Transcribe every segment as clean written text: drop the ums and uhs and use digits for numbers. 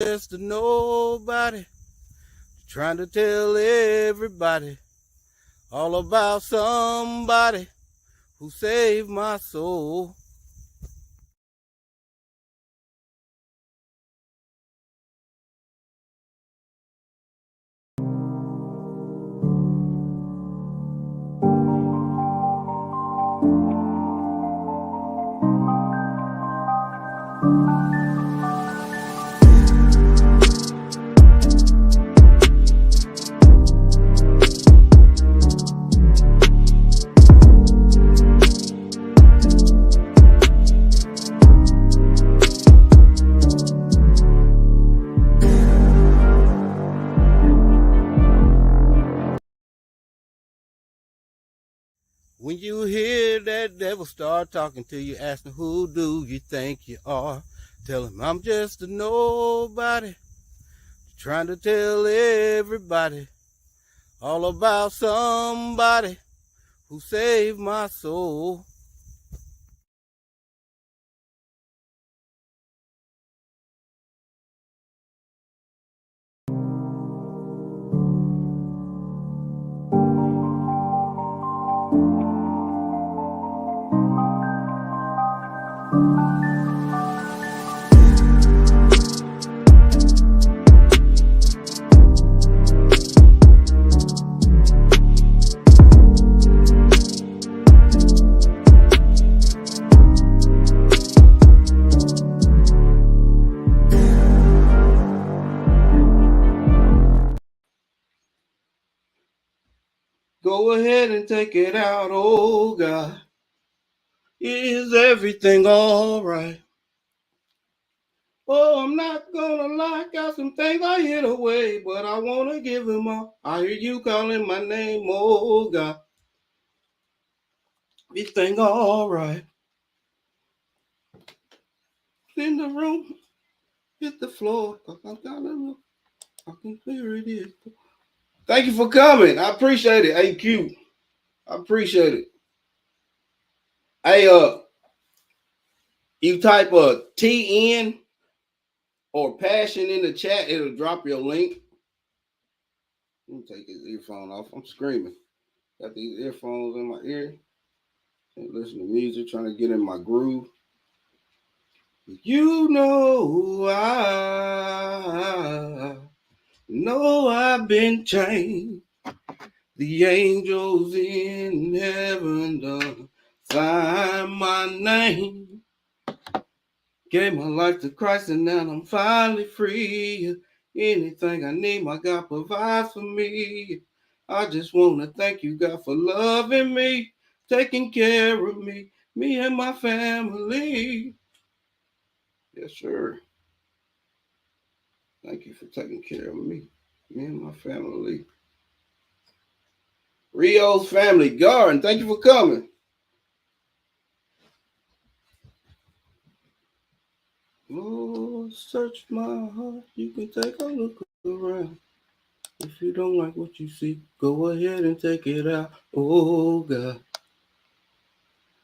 just a nobody trying to tell everybody all about somebody who saved my soul. When you hear that devil start talking to you, asking who do you think you are, tell him I'm just a nobody trying to tell everybody all about somebody who saved my soul. Go ahead and take it out, oh God. Is everything all right? Oh, I'm not gonna lie, got some things I hid away, but I wanna give them all. I hear you calling my name, oh God. Everything all right? In the room, hit the floor. I can clear it is. Thank you for coming. I appreciate it. Hey, Q. I appreciate it. Hey, you type a TN or passion in the chat, it'll drop your link. Let me take his earphone off. I'm screaming. Got these earphones in my ear. And listen to music, trying to get in my groove. You know I've been changed. The angels in heaven done sign my name. Gave my life to Christ and now I'm finally free. Anything I need, my God provides for me. I just want to thank you, God, for loving me, taking care of me and my family. Yes, sir. Thank you for taking care of me and my family. Rio's family garden, thank you for coming. Lord, search my heart. You can take a look around. If you don't like what you see, go ahead and take it out. Oh God,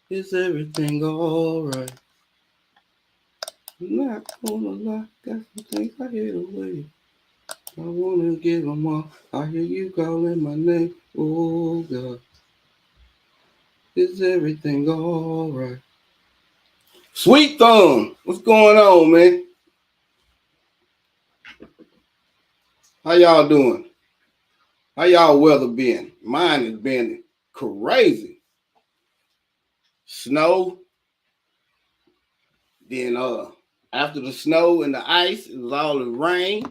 is everything alright? I'm not gonna lie, got some things I hid away. I wanna give them all. I hear you calling my name. Oh God, is everything alright? Sweet Thumb, what's going on, man? How y'all doing? How y'all weather been? Mine has been crazy. Snow, then after the snow and the ice, it was all the rain.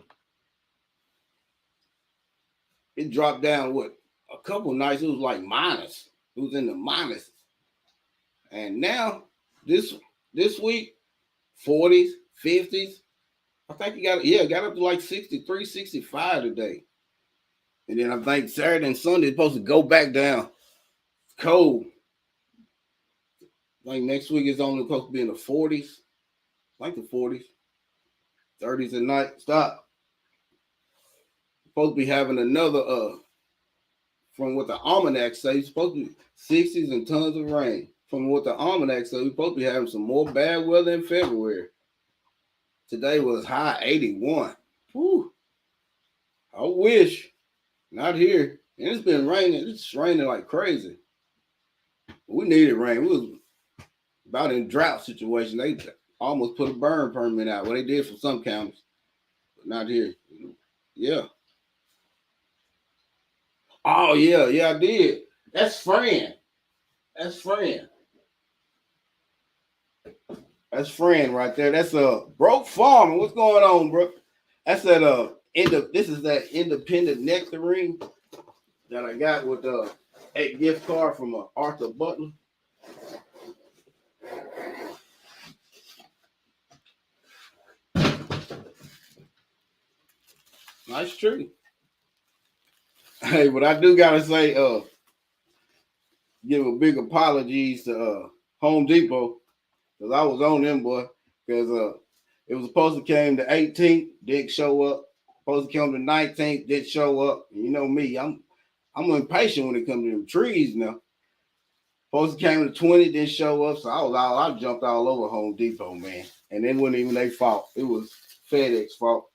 It dropped down what a couple nights. It was like minus. It was in the minus. And now this week, 40s, 50s. I think got up to like 63, 65 today. And then I think Saturday and Sunday is supposed to go back down. It's cold. Like next week is only supposed to be in the 40s. Like the 40s. 30s at night. Stop. Supposed to be having another from what the almanac says, it's supposed to be 60s and tons of rain. From what the almanac says, we're supposed to be having some more bad weather in February. Today was high 81. Whew. I wish. Not here. And it's been raining. It's raining like crazy. We needed rain. We was about in drought situation. They almost put a burn permit out. Well, they did for some counties, but not here. Yeah. Oh yeah, yeah, I did. That's Fran. That's Fran. That's Fran right there. That's a broke farmer. What's going on, bro? That's that this is that independent nectarine that I got with a gift card from Arthur Butler. Nice tree. Hey, but I do gotta say, give a big apologies to Home Depot because I was on them, boy. Because it was supposed to came the 18th, didn't show up. Supposed to come the 19th, didn't show up. You know me, I'm impatient when it comes to them trees now. Supposed to came the 20th, didn't show up, so I jumped all over Home Depot, man. And it wasn't even their fault. It was FedEx fault.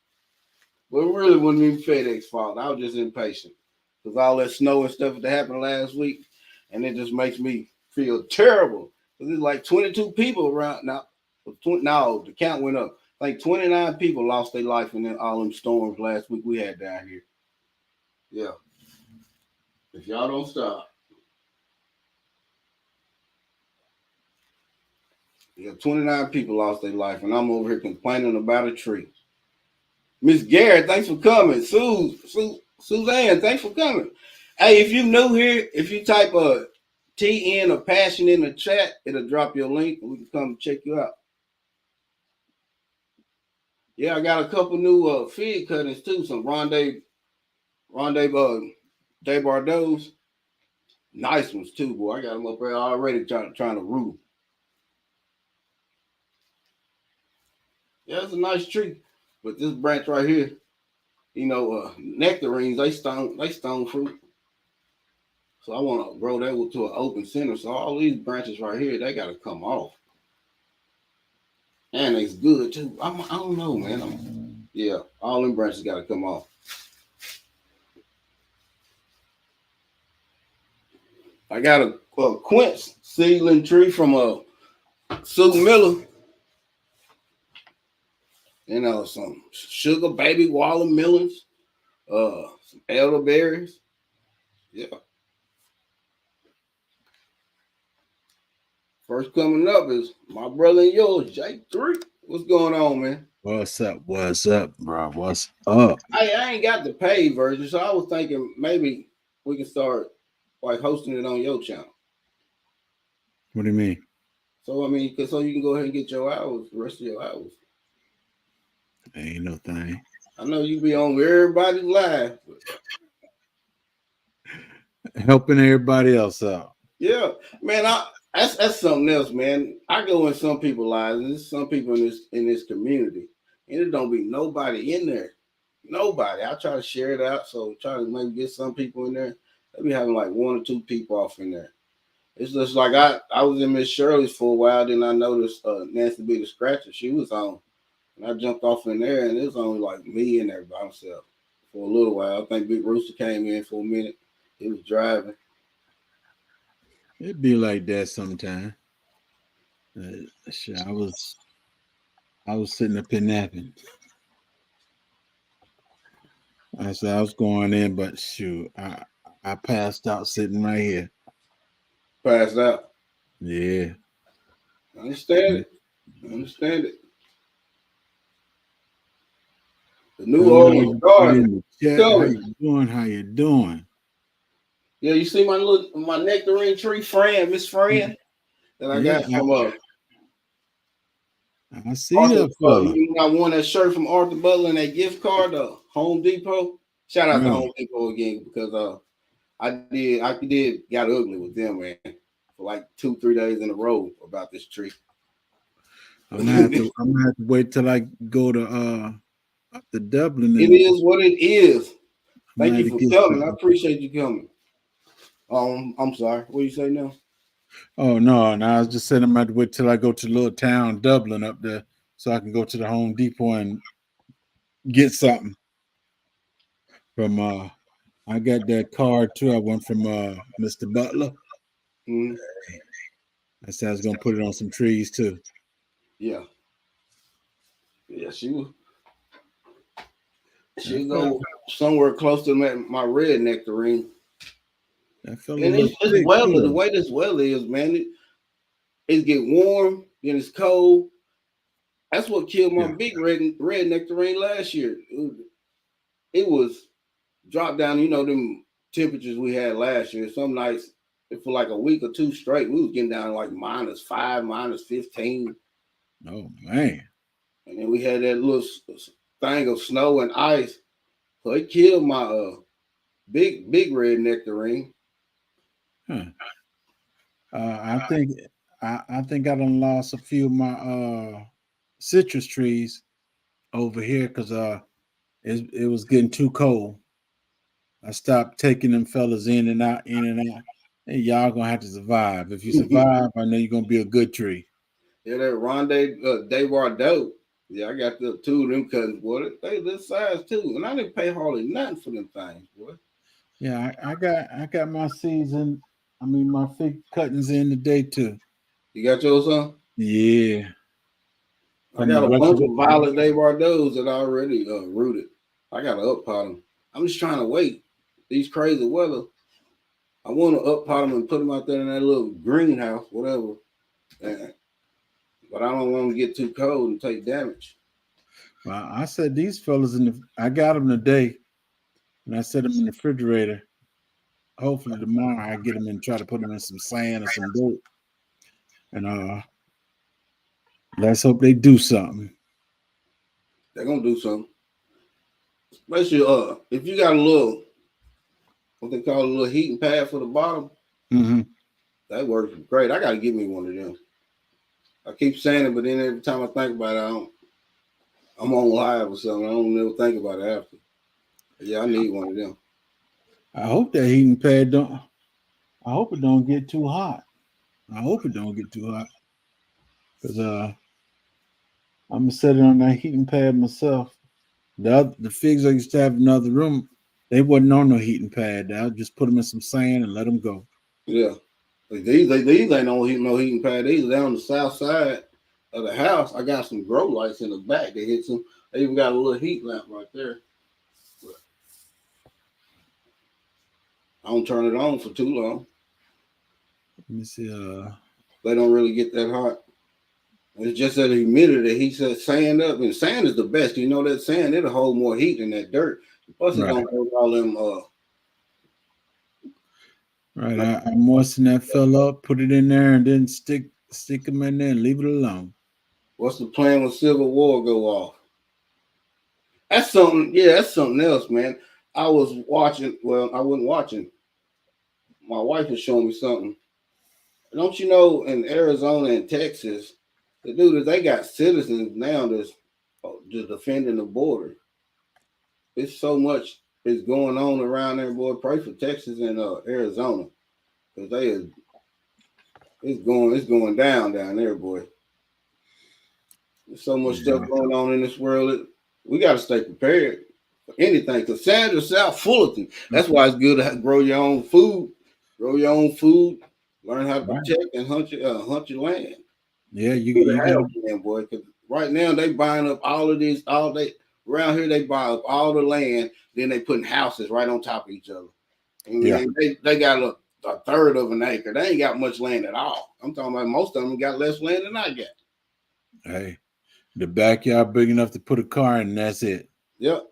But it really wasn't even FedEx fault. I was just impatient because all that snow and stuff that happened last week, and it just makes me feel terrible. Because there's like 22 people around now. No, the count went up. Like 29 people lost their life in all them storms last week we had down here. Yeah. If y'all don't stop. Yeah, 29 people lost their life, and I'm over here complaining about a tree. Miss Garrett, thanks for coming. Suzanne, thanks for coming. Hey, if you're new here, if you type a TN or passion in the chat, it'll drop your link and we can come check you out. Yeah, I got a couple new feed cuttings too. Some Ronde De Bardot's. Nice ones too, boy. I got them up there already trying to root. Yeah, it's a nice tree. But this branch right here, you know, nectarines, they stone fruit. So I want to grow that to an open center. So all these branches right here, they got to come off. And it's good too. I don't know, man. Yeah, all them branches got to come off. I got a quince seedling tree from Sue Miller. You know, some sugar baby watermelons, some elderberries. Yeah. First coming up is my brother and yours, J3. What's going on, man? What's up? What's up, bro? What's up? I ain't got the paid version, so I was thinking maybe we can start like hosting it on your channel. What do you mean? So I mean, so you can go ahead and get your hours, the rest of your hours. Ain't no thing. I know you be on everybody's live. Helping everybody else out. Yeah, man. That's something else, man. I go in some people's lives, and there's some people in this community, and it don't be nobody in there. Nobody. I try to share it out, so try to maybe get some people in there. They be having like 1 or 2 people off in there. It's just like I was in Miss Shirley's for a while, then I noticed Nancy B the Scratcher. She was on, and I jumped off in there, and it was only like me and everybody myself for a little while. I think Big Rooster came in for a minute. He was driving. It'd be like that sometime. Shit, I was sitting up here napping. I said I was going in, but shoot, I passed out sitting right here. Passed out. Yeah. I understand it. I understand it. The New Orleans Garden. How you doing? How you doing? Yeah, you see my nectarine tree, Miss Fran, that I got from I see that fella. I won that shirt from Arthur Butler and that gift card, Home Depot. Shout out to Home Depot again because I did got ugly with them, man, for like 2-3 days in a row about this tree. I'm gonna have to wait till I go to up to Dublin. It is what it is. Thank you for coming. I appreciate you coming. I'm sorry. What do you say now? Oh no, I was just saying I'm gonna have to wait till I go to little town Dublin up there so I can go to the Home Depot and get something from. I got that card too. I went from Mr. Butler. Mm-hmm. I said I was gonna put it on some trees too. Yeah. Yeah, I she'll felt go somewhere close to my red nectarine. that felt a And little it's sick weather. The too. way this weather is, man, it get warm, then it's cold. That's what killed my Yeah. big red nectarine last year. It was dropped down, them temperatures we had last year. Some nights, for like a week or two straight, we was getting down like -5, -15. Oh man. And then we had that little thing of snow and ice. So it killed my big red nectarine. Huh. I think I think I done lost a few of my citrus trees over here because it was getting too cold. I stopped taking them fellas in and out, in and out. Hey, y'all gonna have to survive. If you survive, I know you're gonna be a good tree. Yeah, that Ronde Desbardeaux. Yeah, I got the two of them cousins, boy. They this size too. And I didn't pay hardly nothing for them things, boy. Yeah, I got my season. I mean my fig cuttings in today too. You got yours on? Yeah, I from the got a bunch record. of violet Desbardeaux that I already rooted. I got to up pot them. I'm just trying to wait. These crazy weather. I want to up pot them and put them out there in that little greenhouse, whatever. And, but I don't want them to get too cold and take damage. Well, I said these fellas I got them today, and I set them in the refrigerator. Hopefully tomorrow I get them and try to put them in some sand or some dirt, and let's hope they do something. They're gonna do something. Especially if you got a little what they call a little heating pad for the bottom, Mm-hmm. that works great. I gotta give me one of them. I keep saying it, but then every time I think about it, I'm on live or something. I don't never think about it after. But yeah, I need one of them. I hope that heating pad don't. I hope it don't get too hot. I hope it don't get too hot because I'm gonna set it on that heating pad myself. The figs I used to have in another room, they wasn't on no heating pad. I'll just put them in some sand and let them go. Yeah. Like these ain't no heating pad. These are down on the south side of the house. I got some grow lights in the back that hit some. They even got a little heat lamp right there. But I don't turn it on for too long. Let me see. They don't really get that hot. It's just that humidity that heats that sand up, and sand is the best. You know that sand it'll hold more heat than that dirt. Plus, it Right, don't hold all them. right. I moisten that fell up, put it in there, and then stick them in there and leave it alone. What's the plan when Civil War go off? That's something. Yeah, that's something else, man. I was watching. Well, I wasn't watching. My wife was showing me something. Don't you know in Arizona and Texas, the dude they got citizens now that's just defending the border. It's so much is going on around there, boy. Pray for Texas and Arizona because it's going down there, boy. There's so much stuff Yeah. going on in this world. We got to stay prepared for anything. Because Sandra South Fullerton. That's why it's good to grow your own food. Grow your own food. Learn how to Right. protect and hunt your land. Yeah, Good you to got have land, boy. Because right now they buying up all of this. All they around here they buy up all the land. Then they putting houses right on top of each other. yeah. And they got a third of an acre. They ain't got much land at all. I'm talking about most of them got less land than I got. Hey, the backyard big enough to put a car in, and that's it. Yep.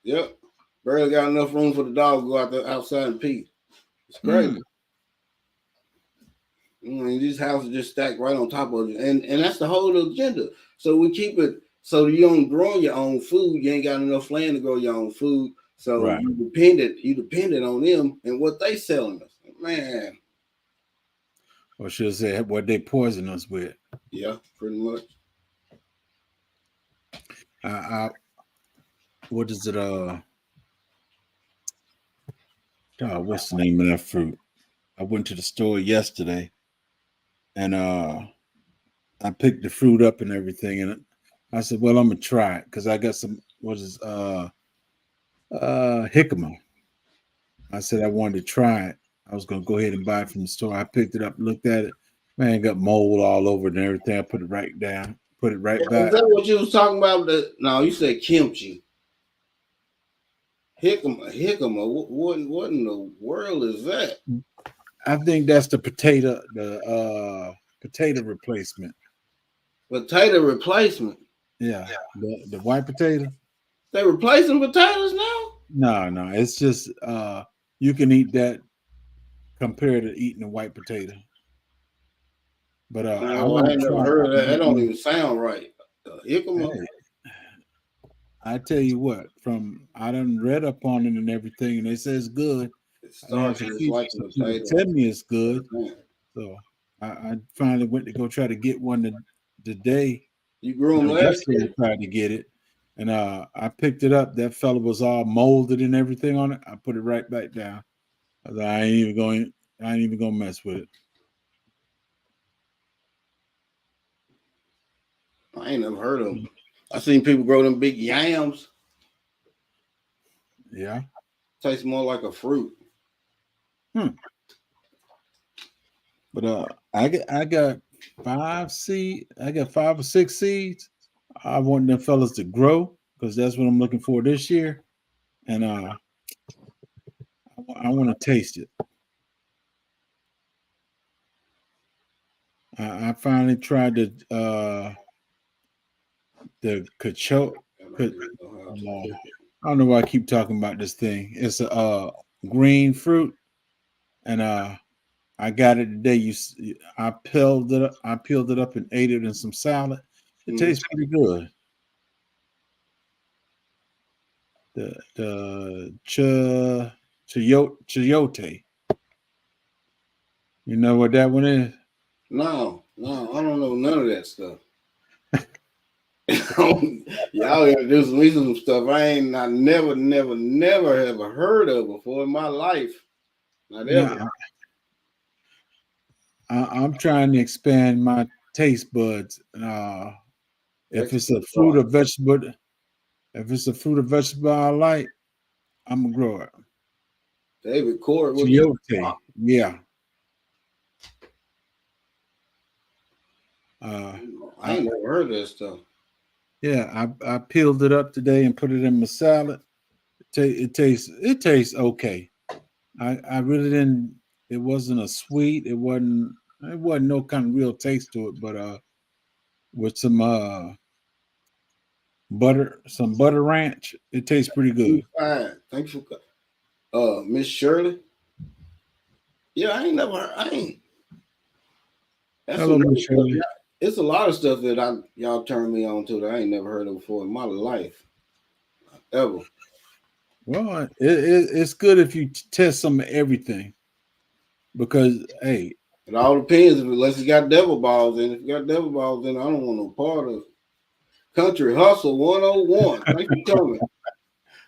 Yep. Barely got enough room for the dog to go out there outside and pee. It's crazy. Mm. These houses just stacked right on top of it. And that's the whole agenda. So we keep it so you don't grow your own food. You ain't got enough land to grow your own food. So Right. you dependent on them and what they selling us. Man. Or should I say what they poison us with? Yeah, pretty much. What is it? God, what's the name of that fruit? I went to the store yesterday, and I picked the fruit up and everything, and I said, well, I'm gonna try it because I got some what is jicama. I said I wanted to try it. I was gonna go ahead and buy it from the store. I picked it up, looked at it. Man, got mold all over it and everything. I put it right down, put it right Is back. that what you was talking about? No, you said kimchi. Jicama. What in the world is that? I think that's the potato replacement. Potato replacement. Yeah, the white potato. They replacing potatoes now? No, it's just you can eat that compared to eating a white potato. But I No, I want ain't to never try. heard of that. That don't even sound right. Jicama. Hey, I tell you what, from I done read up on it and everything, and they say it's good. It I had starts some just people, like a some people potato. tell me it's good. Man. So I finally went to go try to get one today. You grew them No, last yesterday year? I tried to get it, and I picked it up. That fella was all molded and everything on it. I put it right back down. I was like, I ain't even gonna mess with it. I ain't never heard of them. I seen people grow them big yams. Yeah. Tastes more like a fruit. Hmm. But I got 5 seed. I got 5 or 6 seeds. I want them fellas to grow because that's what I'm looking for this year, and I want to taste it. I finally tried the cacho. And I ca- didn't know how to no, cook it. I don't know why I keep talking about this thing. It's a green fruit, and I got it today. I peeled it up. I peeled it up and ate it in some salad. It Mm. tastes pretty good. The chayote. You know what that one is? No, I don't know none of that stuff. Y'all introducing me to some stuff I never ever heard of before in my life. Not ever. Now I'm trying to expand my taste buds. If it's a fruit or Expert. vegetable, if it's a fruit or vegetable I like, I'm gonna grow it. David Court, what you? Chayote, yeah. Uh, I I, ain't never heard of that stuff. yeah, I peeled it up today and put it in my salad. It tastes okay. I really didn't. It wasn't a sweet. It wasn't no kind of real taste to it. But with some butter ranch, it tastes pretty You good. fine. Thanks for Miss Shirley. Yeah, I ain't never. I ain't. That's some Hello, Miss new stuff. Shirley. Yeah, it's a lot of stuff that y'all turned me on to that I ain't never heard of before in my life ever. Well, it's good if you test some of everything because hey, It all depends unless you got devil balls in. If you got devil balls in, I don't want no part of it. Country Hustle 101. Thank you for coming.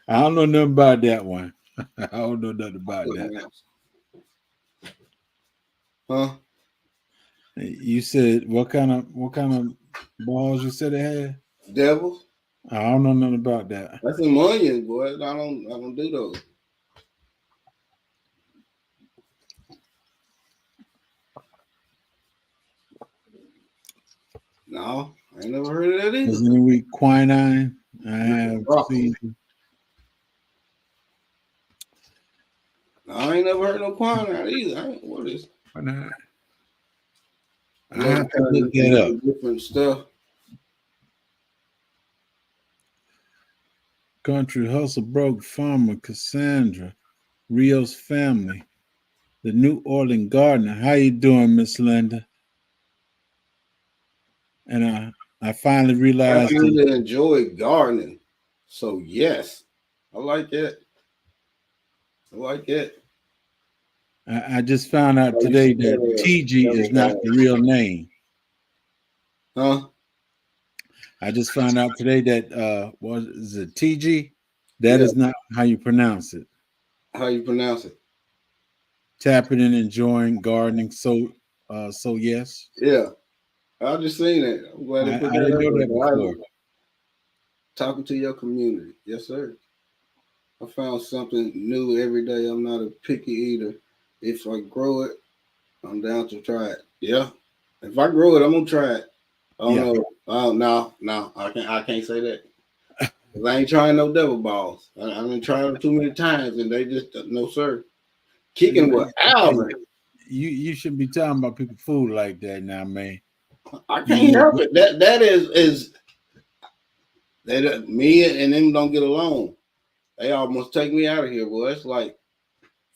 I don't know nothing about that one. I don't know nothing about that. Huh? You said what kind of balls you said it had? Devils? I don't know nothing about that. That's some onions, boy. I don't do those. No, I ain't never heard of that either. Because any week quinine, I have Broccoli. seen. No, I ain't never heard no quinine either. What is? Quinine. I I know they have to turn look into that up. different stuff. Country hustle broke farmer Cassandra, Rio's family, the New Orleans gardener. How you doing, Miss Linda? And I finally realized that Definitely enjoy gardening. So yes, I like that. I like that. I just found out Oh, you today should that TG is devil not the balls. real name. Huh? I just found out today that what is it TG? That Yeah. is not how you pronounce it. How you pronounce it? Tapping and enjoying gardening. So yes. Yeah. I just seen it. I'm glad they I put didn't know that that up before. talking to your community. Yes, sir. I found something new every day. I'm not a picky eater. If I grow it, I'm down to try it. Yeah. If I grow it, I'm gonna try it. Oh Yeah. no. Oh no. I can't say that. 'Cause I ain't trying no devil balls. I've been trying them too many times and they just no sir. Kicking with Hey, Alvin. you shouldn't be talking about people food like that now, man. I can't You, help it. That is that me and them don't get along. They almost take me out of here, boy. It's like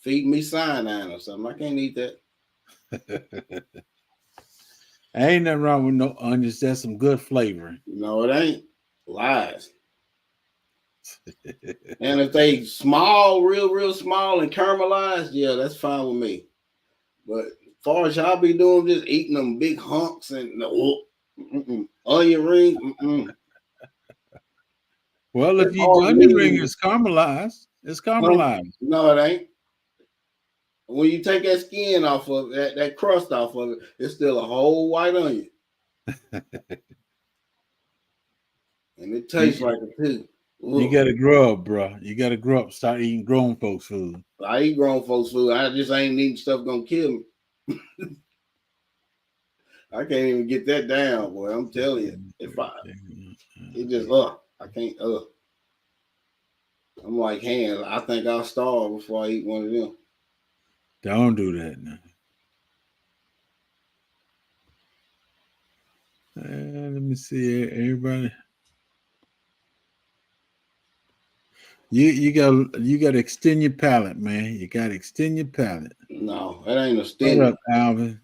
feed me cyanide or something. I can't eat that. ain't nothing wrong with no onions. That's some good flavoring. No, it ain't. Lies. And if they small, real small and caramelized, yeah, that's fine with me. But as far as y'all be doing, just eating them big hunks and onion rings, Well, if it's you hard for me onion to ring eat. is caramelized, it's Huh? caramelized. No, it ain't. When you take that skin off of that crust off of it, it's still a whole white onion, and it tastes You, like it too. you Ugh. gotta grow up, bro. You gotta grow up. Start eating grown folks' food. I eat grown folks' food. I just ain't eating stuff gonna kill me. I can't even get that down, boy. I'm telling you. If I it just I can't I'm like hands. I think I'll starve before I eat one of them. Don't do that now. Let me see, everybody. You got to extend your palate, man. You got to extend your palate. No, that ain't a What stingy. up, Alvin?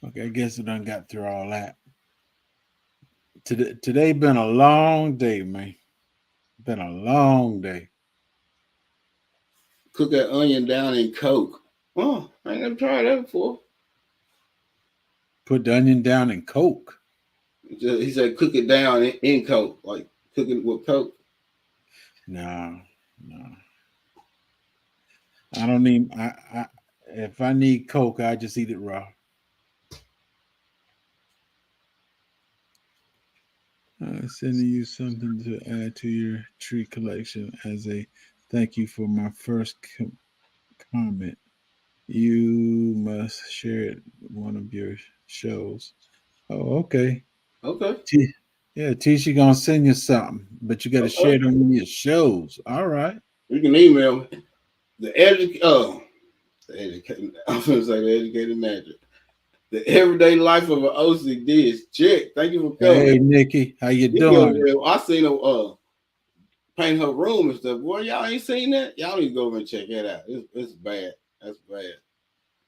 Okay, I guess we done got through all that. Today been a long day, man. Been a long day. Cook that onion down in Coke. Oh, I ain't never tried that before. Put the onion down in Coke. He said cook it down in Coke, like cooking with Coke. No, no. I don't need. If I need Coke, I just eat it raw. Sending you something to add to your tree collection as a thank you for my first comment. You must share it one of your shows. Oh, okay. Okay. T- yeah, Tisha gonna send you something, but you got to share Okay. it on one of your shows. All right. You can email me. The educated. I'm gonna say the educated manager. The everyday life of an OCD is check. Thank you for coming. Hey, Nikki, how you You go doing? there. I seen her paint her room and stuff. Boy, y'all ain't seen that. Y'all need to go over and check that out. It's bad. That's bad.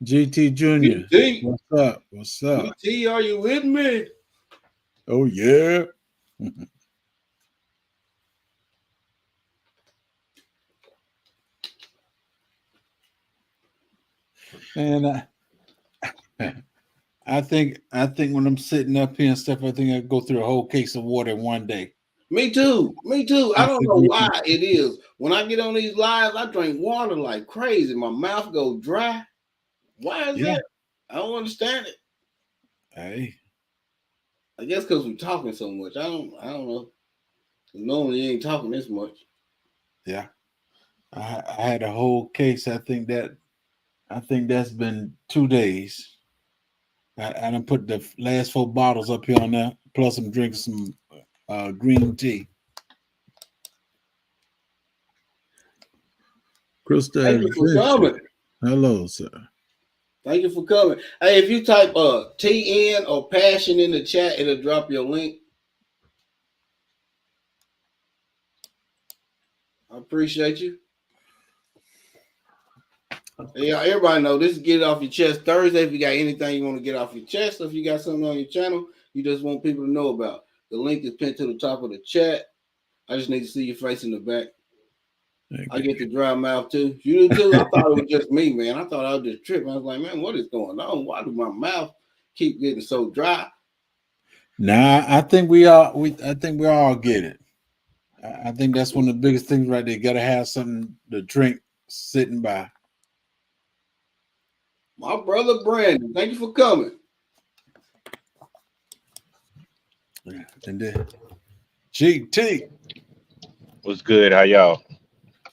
GT Junior, GT, what's up? What's up? GT, are you with me? Oh yeah. And I think when I'm sitting up here and stuff, I think I go through a whole case of water in one day. Me too. Me too. I I don't think know you why can. it is. When I get on these lives, I drink water like crazy. My mouth go dry. Why is Yeah. that? I don't understand it. Hey. I guess because we're talking so much. I don't know. Normally you ain't talking this much. Yeah. I had a whole case. I think that's been 2 days. I done put the last 4 bottles up here on there. Plus, I'm drinking some green tea. Krista Thank you for Adventure. coming. Hello, sir. Thank you for coming. Hey, if you type TN or passion in the chat, it'll drop your link. I appreciate you. Yeah, everybody know this is Get It Off Your Chest Thursday. If you got anything you want to get off your chest, or if you got something on your channel you just want people to know about, the link is pinned to the top of the chat. I just need to see your face in the back. I Okay. get the dry mouth too. You do too? I thought it was just me, man. I thought I was just tripping. I was like, man, what is going on? Why do my mouth keep getting so dry? Nah, I think we all get it. I think that's one of the biggest things right there. You gotta have something to drink sitting by. My brother Brandon, thank you for coming. And then GT. What's good? How y'all?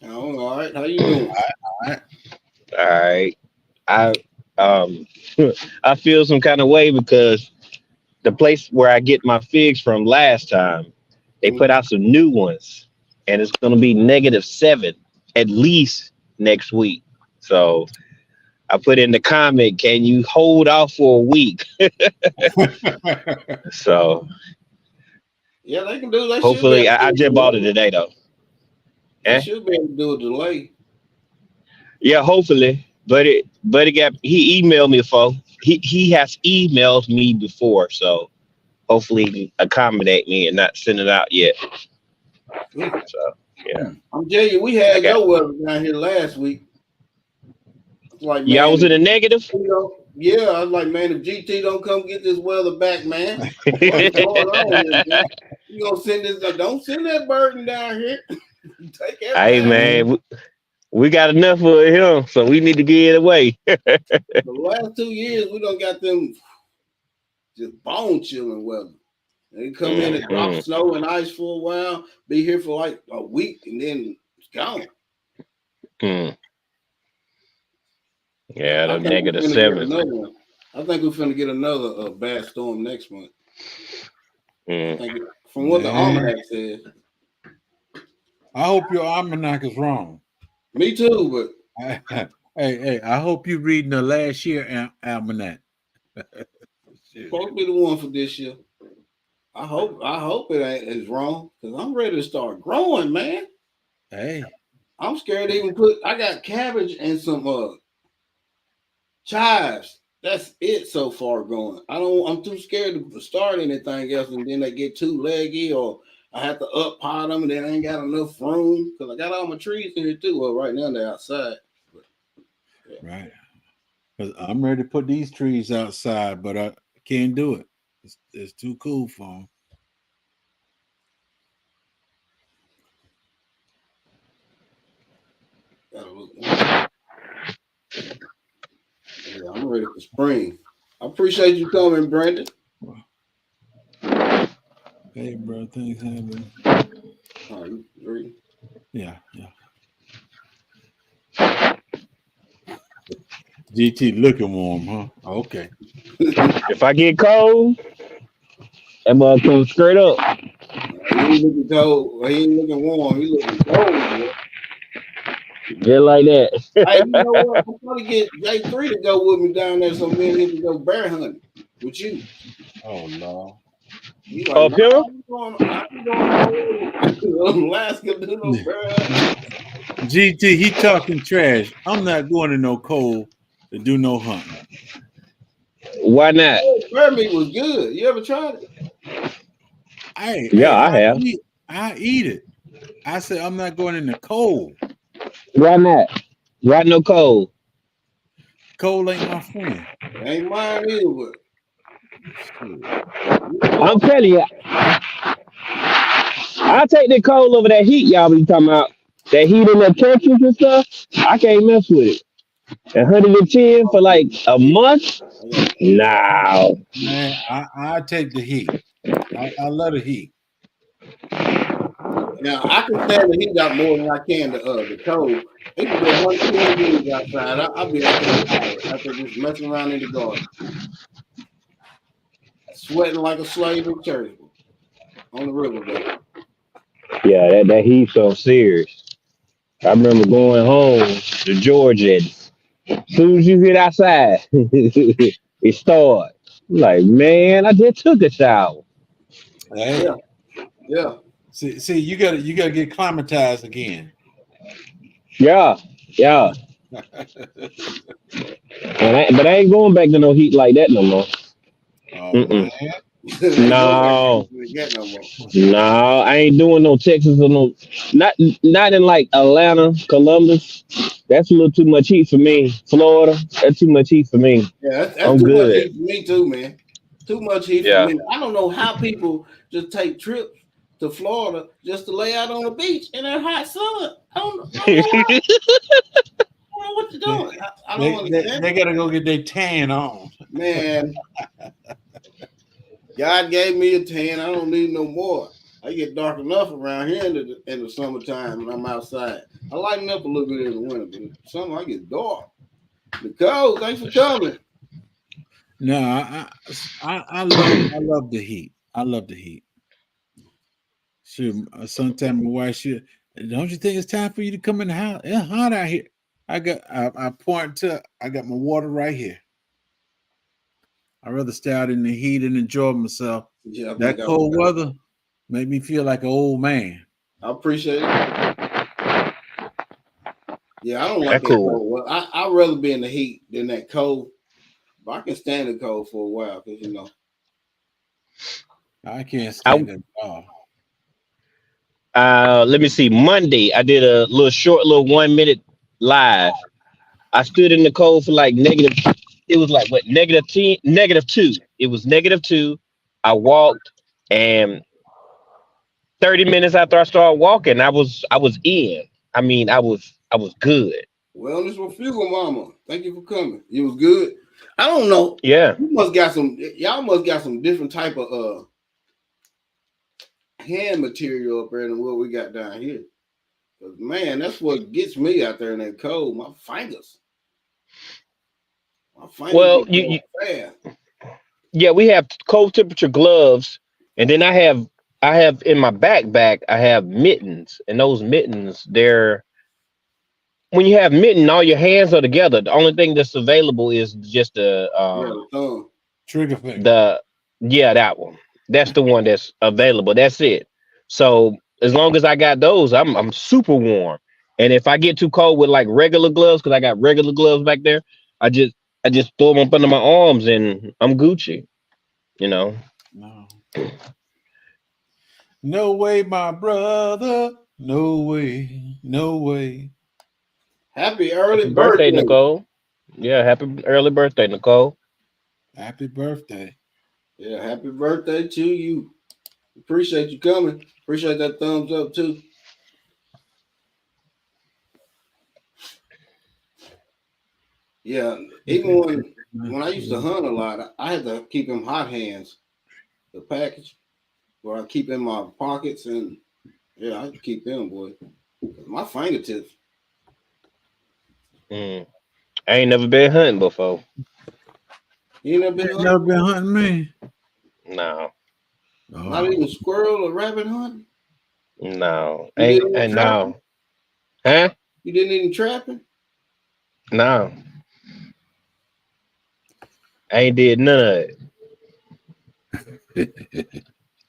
Oh, all right. How you doing? All right. All right. I um I feel some kind of way because the place where I get my figs from last time, they put Mhm. out some new ones, and it's gonna be -7 at least next week. So I put in the comment, can you hold off for a week? So Yeah, they can do. They should be hopefully, able to I do a just bought it delay. today though. They Eh? should be able to do a delay. Yeah, hopefully. But it got he emailed me before. He has emailed me before, so hopefully he can accommodate me and not send it out yet. Ooh. So yeah, I'm telling you, we I had got. your weather down here last week. It's like, Yeah, I man, was if in the negative. GT don't, yeah, I was like, man, if GT don't come get this weather back, man, what's going on here, man? You gonna send this? Don't send that burden down here. Take Hey everything. man, we got enough of him, so we need to get it away. The last 2 years, we don't got them just bone chilling weather. They come in and drop Mm-hmm. snow and ice for a while, be here for like a week, and then it's gone. Mm. Yeah, I the think we're negative gonna get seven. another one. I think we're gonna get another bad storm next month. I Mm. think from what the Man, almanac says. I hope your almanac is wrong. Me too, but Hey, I hope you reading the last year almanac. it's Shit. supposed to be the one for this year. I hope it ain't as wrong because I'm ready to start growing, man. Hey, I'm scared to even put. I got cabbage and some chives. That's it so far going. I don't. I'm too scared to start anything else, and then they get too leggy, or I have to up pot them, and then I ain't got enough room because I got all my trees in here too. Well, right now they're outside. But, yeah, right. 'Cause I'm ready to put these trees outside, but I can't do it. It's too cool for them. gotta look. Yeah, I'm ready for spring. I appreciate you coming, Brandon. Hey, bro, things happen. Oh, you agree? Yeah. GT looking warm, huh? Okay. If I get cold, that mother come straight up. He ain't looking cold. He ain't looking warm. He looking cold, boy. Just like Hey, you know that. what? I'm trying to get J3 to go with me down there so me and him can go bear hunting with you. Oh no. He like, Up no, here? I ain't going nowhere to Alaska to do no bear hunting. GT, he talking trash. I'm not going to no cold to do no hunting. Why not? Oh, bear meat was good. You ever tried it? Yeah, I have. I eat it. I said I'm not going in the cold. Why not? Why no cold? Cold ain't my friend. Ain't mine either, but Shit. you know I'm what? telling you, I take the cold over that heat y'all be talking about. That heat in the Texas and stuff. I can't mess with it. 110 for like a month? I gotta take that. No. Man, I take the heat. I love the heat. Now I can stand the heat out more than I can the cold. It can be 110 degrees outside. I'll be up in the house after just messing around in the garden, sweating like a slave in church on the riverbank. Yeah, that heat so serious. I remember going home to Georgia. As soon as you get outside, it starts. Like, man, I just took a shower. Yeah, Hey, yeah. see, you gotta get climatized again. Yeah, yeah. But I ain't going back to no heat like that no more. Oh man. Mm-mm. They ain't going back to No, get no more. no, I ain't doing no Texas or no, not not in like Atlanta, Columbus. That's a little too much heat for me. Florida, that's too much heat for me. Yeah, that's I'm too much good. heat for me too, man. Too much heat for Yeah. me. I don't know how people just take trips to Florida just to lay out on the beach in that hot sun. I don't know how. I don't know what you're They, doing. I don't they understand they it. gotta go get their tan on. Man, God gave me a tan. I don't need no more. I get dark enough around here in the summertime when I'm outside. I lighten up a little bit in the winter, but in the summer I get dark. Nicole, thanks for coming. No, I love the heat. I love the heat. Shoot, sometimes my wife should. Don't you think it's time for you to come in the house? It's hot out here. I point to. I got my water right here. I'd rather stay out in the heat and enjoy myself. Yeah, I think That cold weather made me feel like an old man. I appreciate it. Yeah, I don't like That that cool. cold. Well, I'd rather be in the heat than that cold. But I can stand the cold for a while because I can't I stand it at all. let me see. Monday, I did a little 1 minute live. I stood in the cold for like negative. It was like what, -10, -2. It was -2. I walked, and 30 minutes after I started walking, I was in. I mean, I was good. wellness with Fugal Mama. Thank you for coming. It was good. I don't know. Yeah. Y'all must got some different type of hand material up there than what we got down here. Man, that's what gets me out there in that cold. My fingers. Well, Get cold fast. yeah, we have cold temperature gloves, and then I have in my backpack, I have mittens, and those mittens, they're when you have mitten, all your hands are together. The only thing that's available is just Yeah, the thumb. Trigger finger. the yeah, that one. That's the one that's available. That's it. So as long as I got those, I'm super warm. And if I get too cold with like regular gloves, because I got regular gloves back there, I just I just throw them up under my arms and I'm Gucci. You know. No. No way, my brother. No way. No way. Happy early Happy birthday, birthday. Nicole. Yeah, happy early birthday, Nicole. Happy birthday. Yeah, happy birthday to you. Appreciate you coming. Appreciate that thumbs up too. Yeah, even when I used to hunt a lot, I had to keep them hot hands, the package, where I keep in my pockets, and yeah, I keep them, boy. My fingertips. Mm. I ain't never been hunting before. You ain't never been You hunting? never been hunting me? No, Not Oh. even squirrel or rabbit hunting? no, You ain't did any and trapping? no, huh? You did any trapping? No, I ain't did none of it.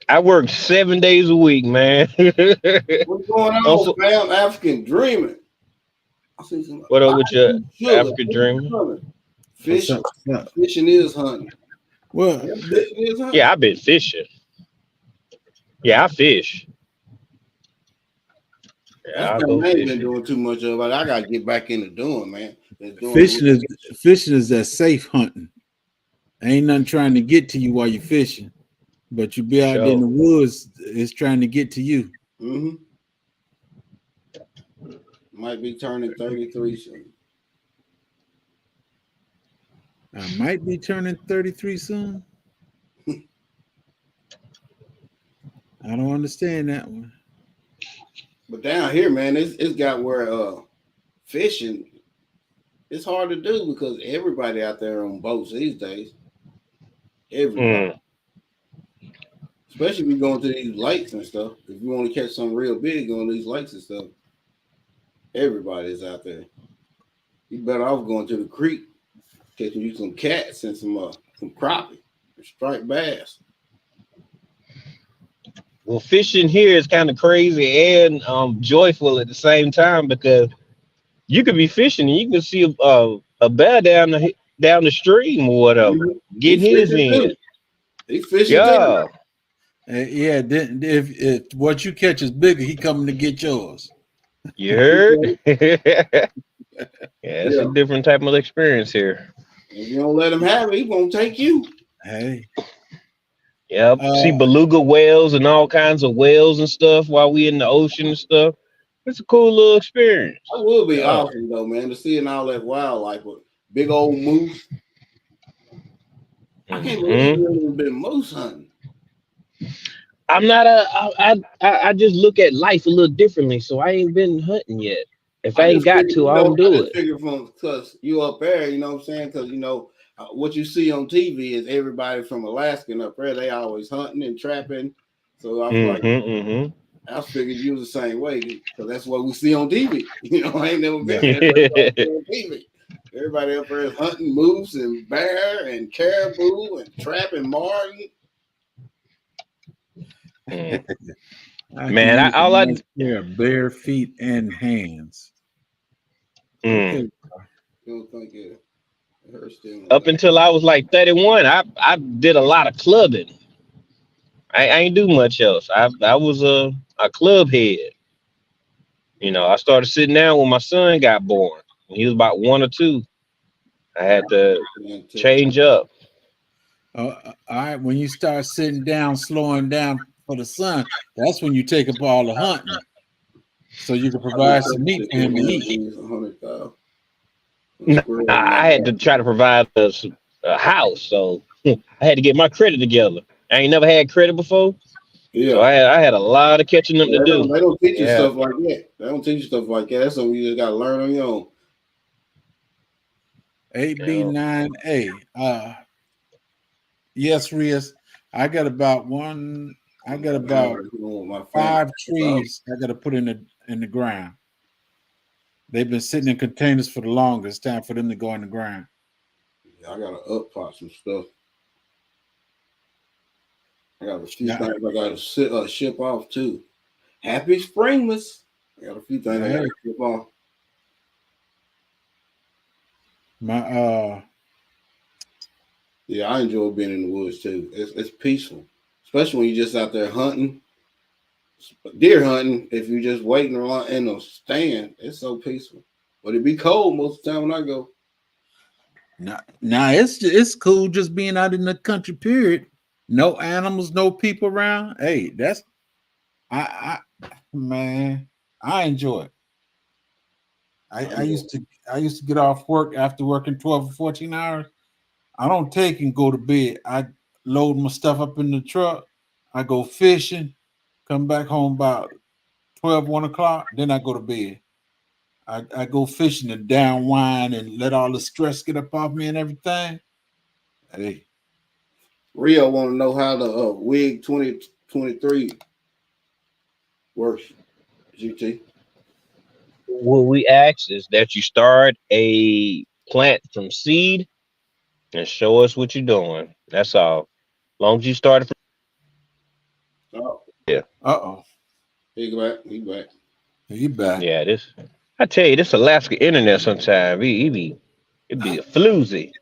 I work 7 days a week, man. What's going Also, on, fam? African dreaming. I see some what up with your sugar. African dream? What's Fishing. up? What's up? Fishing is hunting. Well, Yeah, fishing is hunting. Yeah, I've been fishing. Yeah, I fish. That's Yeah, I go something I ain't been fishing. doing too much of. I gotta get back into doing, man. Just doing a fishing little is fishing is that safe hunting. Ain't nothing trying to get to you while you're fishing, but you be For out there in the sure. woods. It's trying to get to you. Mm-hmm. Might be turning 33 soon. I might be turning 33 soon. I don't understand that one. But down here, man, it's got where fishing it's hard to do because everybody out there on boats these days. Everybody. Mm. Especially if you going to these lakes and stuff. If you want to catch something real big on these lakes and stuff, everybody is out there. You better off going to the creek, catching you some cats and some crappie, striped bass. Well, fishing here is kind of crazy and joyful at the same time because you could be fishing and you can see a bear down the stream or whatever, Mm-hmm. He getting his fishing in. too. He fishing too. Yeah, Yeah, if what you catch is bigger, he coming to get yours. you heard? Yeah, it's a Yeah. different type of experience here. If you don't let him have it, he won't take you. Hey, Yep. See uh, beluga whales and all kinds of whales and stuff while we in the ocean and stuff. It's a cool little experience. That would be Yeah. awesome though, man, to see all that wildlife with big old moose. I can't believe Hmm. you haven't been moose hunting. I'm not a. I just look at life a little differently. So I ain't been hunting yet. If I I ain't just got figured, to, I don't I do just it. figured from because you up there, you know what I'm saying? Because what you see on TV is everybody from Alaska and up there. They always hunting and trapping. So I was like, Mm-hmm. I figured you was the same way because that's what we see on TV. I ain't never been there, but that's what I Mm-hmm. see on TV. Everybody up there is hunting moose and bear and caribou and trapping marten. I can Man, use a all I nice pair of bare feet and hands. mm, Okay. You don't think it hurts still up like until I was like 31, I did a lot of clubbing. I ain't do much else. I was a club head. I started sitting down when my son got born. When he was about 1 or 2, I had to that. change up. All right. When you start sitting down, slowing down for the sun, that's when you take up all the hunting, so you can I need provide some meat for him to eat. 100,000. Nah, Squirrel in my I had to try to provide us a house, so I had to get my credit together. I ain't never had credit before, so Yeah. I had a lot of catching up Yeah, to do. they don't teach you Yeah. stuff like that. They don't teach you stuff like that. That's something you just gotta learn on your own. Yeah. AB9A. Yes, Rias. I got about one. I got I about already know what my family. 5 trees I got to put in the ground. They've been sitting in containers for the longest. Time for them to go in the ground. I gotta up pot some stuff. I got a few Yeah. things I gotta ship off too. Happy Springmas. I got a few things I Hey, gotta ship off. my Yeah, I enjoy being in the woods too. It's peaceful, especially when you're just out there hunting, deer hunting. If you're just waiting around in a stand, it's so peaceful. But it be cold most of the time when I go. now it's cool just being out in the country. Period. No animals, no people around. Hey, that's I man, I enjoy it. I, I I enjoy. used to I used to get off work after working 12 or 14 hours. I don't take and go to bed. I load my stuff up in the truck. I go fishing, come back home about 12, 1 o'clock. Then I go to bed. I go fishing and down wine and let all the stress get up off me and everything. Hey, Rio want to know how the wig 2023 works. GT. What we ask is that you start a plant from seed and show us what you're doing. That's all. Long as you start it from Oh, yeah. uh-oh. he back. He back. He back. Yeah, I tell you, this Alaska internet sometimes it be a floozy.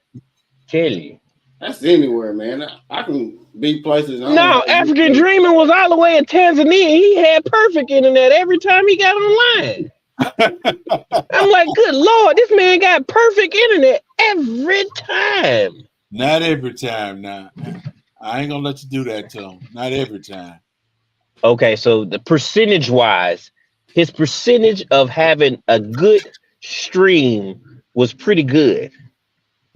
Tell you. That's anywhere, man. I can be places I don't No, have to African get Dreaming was all the way in Tanzania. He had perfect internet every time he got online. I'm like, good Lord, this man got perfect internet every time. Not every time now. I ain't gonna let you do that to him. Not every time. Okay, so the percentage wise, his percentage of having a good stream was pretty good.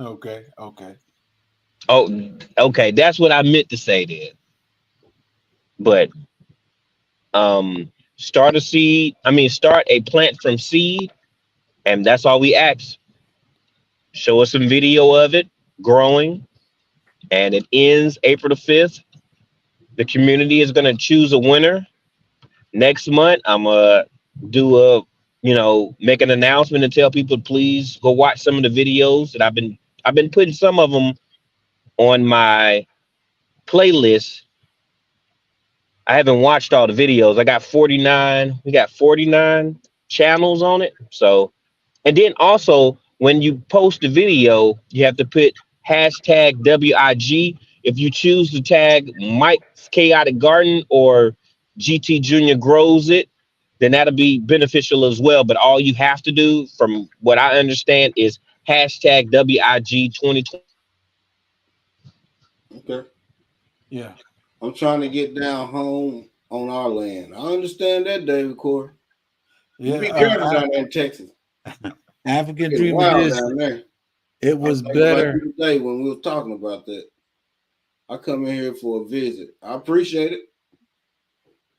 Okay, okay. Oh, okay, that's what I meant to say then. But start a plant from seed, and that's all we ask. Show us some video of it growing, and it ends April the 5th. The community is gonna choose a winner. Next month, I'm gonna do make an announcement and tell people please go watch some of the videos that I've been putting some of them on my playlist. I haven't watched all the videos. I got 49. We got 49 channels on it. So, and then also when you post the video, you have to put hashtag WIG. If you choose to tag Mike's Chaotic Garden or GT Junior Grows It, then that'll be beneficial as well. But all you have to do, from what I understand, is hashtag WIG 2020. okay. Yeah. I'm trying to get down home on our land. I understand that, David Corey. You Yeah. be careful down there in Texas. African It's Dreamer wild this. down there. It I was was thinking about better. you today when we were talking about that. I come in here for a visit. I appreciate it.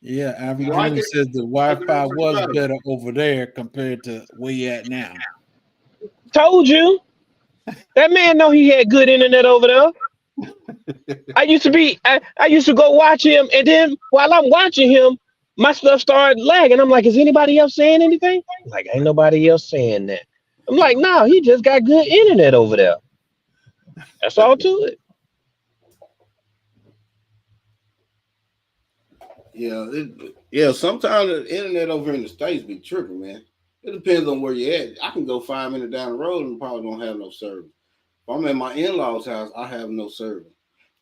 Yeah, Average Like June it? says the Wi-Fi was better over there compared to where you at now. Told you. That man know he had good internet over there. I used to go watch him, and then while I'm watching him, my stuff started lagging. I'm like, is anybody else saying anything? Like, ain't nobody else saying that. I'm like, no, he just got good internet over there. That's all to it. Yeah. Sometimes the internet over in the States be tripping, man. It depends on where you're at. I can go 5 minutes down the road and probably don't have no service. If I'm at my in-laws' house, I have no service.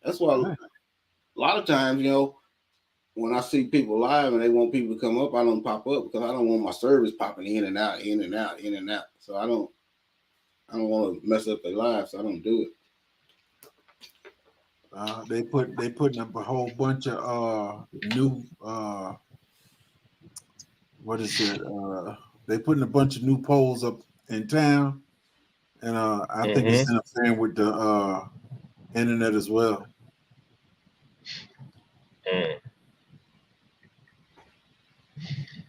That's why a lot of times, when I see people live and they want people to come up, I don't pop up because I don't want my service popping in and out, in and out, in and out. So I don't want to mess up their lives, so I don't do it. They putting up a whole bunch of new what is it? They putting a bunch of new poles up in town, and I think it's interfering with the internet as well.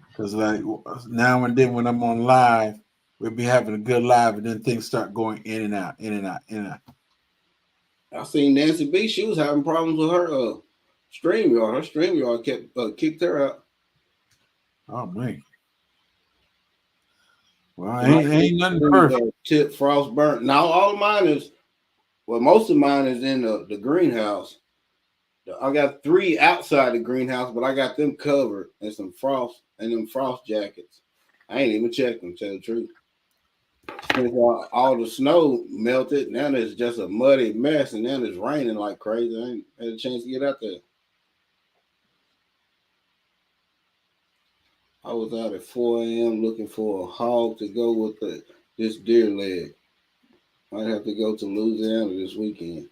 Because like now and then when I'm on live, we'll be having a good live, and then things start going in and out, in and out, in and out. I seen Nancy B. She was having problems with her StreamYard. Her StreamYard kept kicked her out. Oh man. Well, ain't nothing perfect. Tip frost burnt. Now all of mine is, well, most of mine is in the greenhouse. I got 3 outside the greenhouse, but I got them covered and some frost and them frost jackets. I ain't even checked them, tell the truth. Since all the snow melted, now it's just a muddy mess, and then it's raining like crazy. I ain't had a chance to get out there. I was out at 4 a.m. looking for a hog to go with this deer leg. Might have to go to Louisiana this weekend.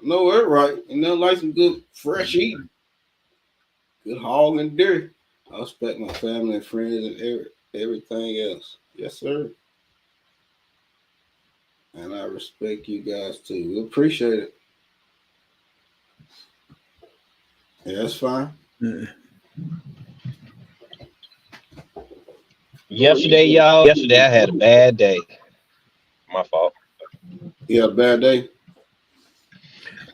No, that's right. Like some good fresh eating. Good hog and deer. I respect my family and friends and everything else. Yes, sir. And I respect you guys too. We appreciate it. Yeah, that's fine. Yesterday I had a bad day. My fault. You had a bad day?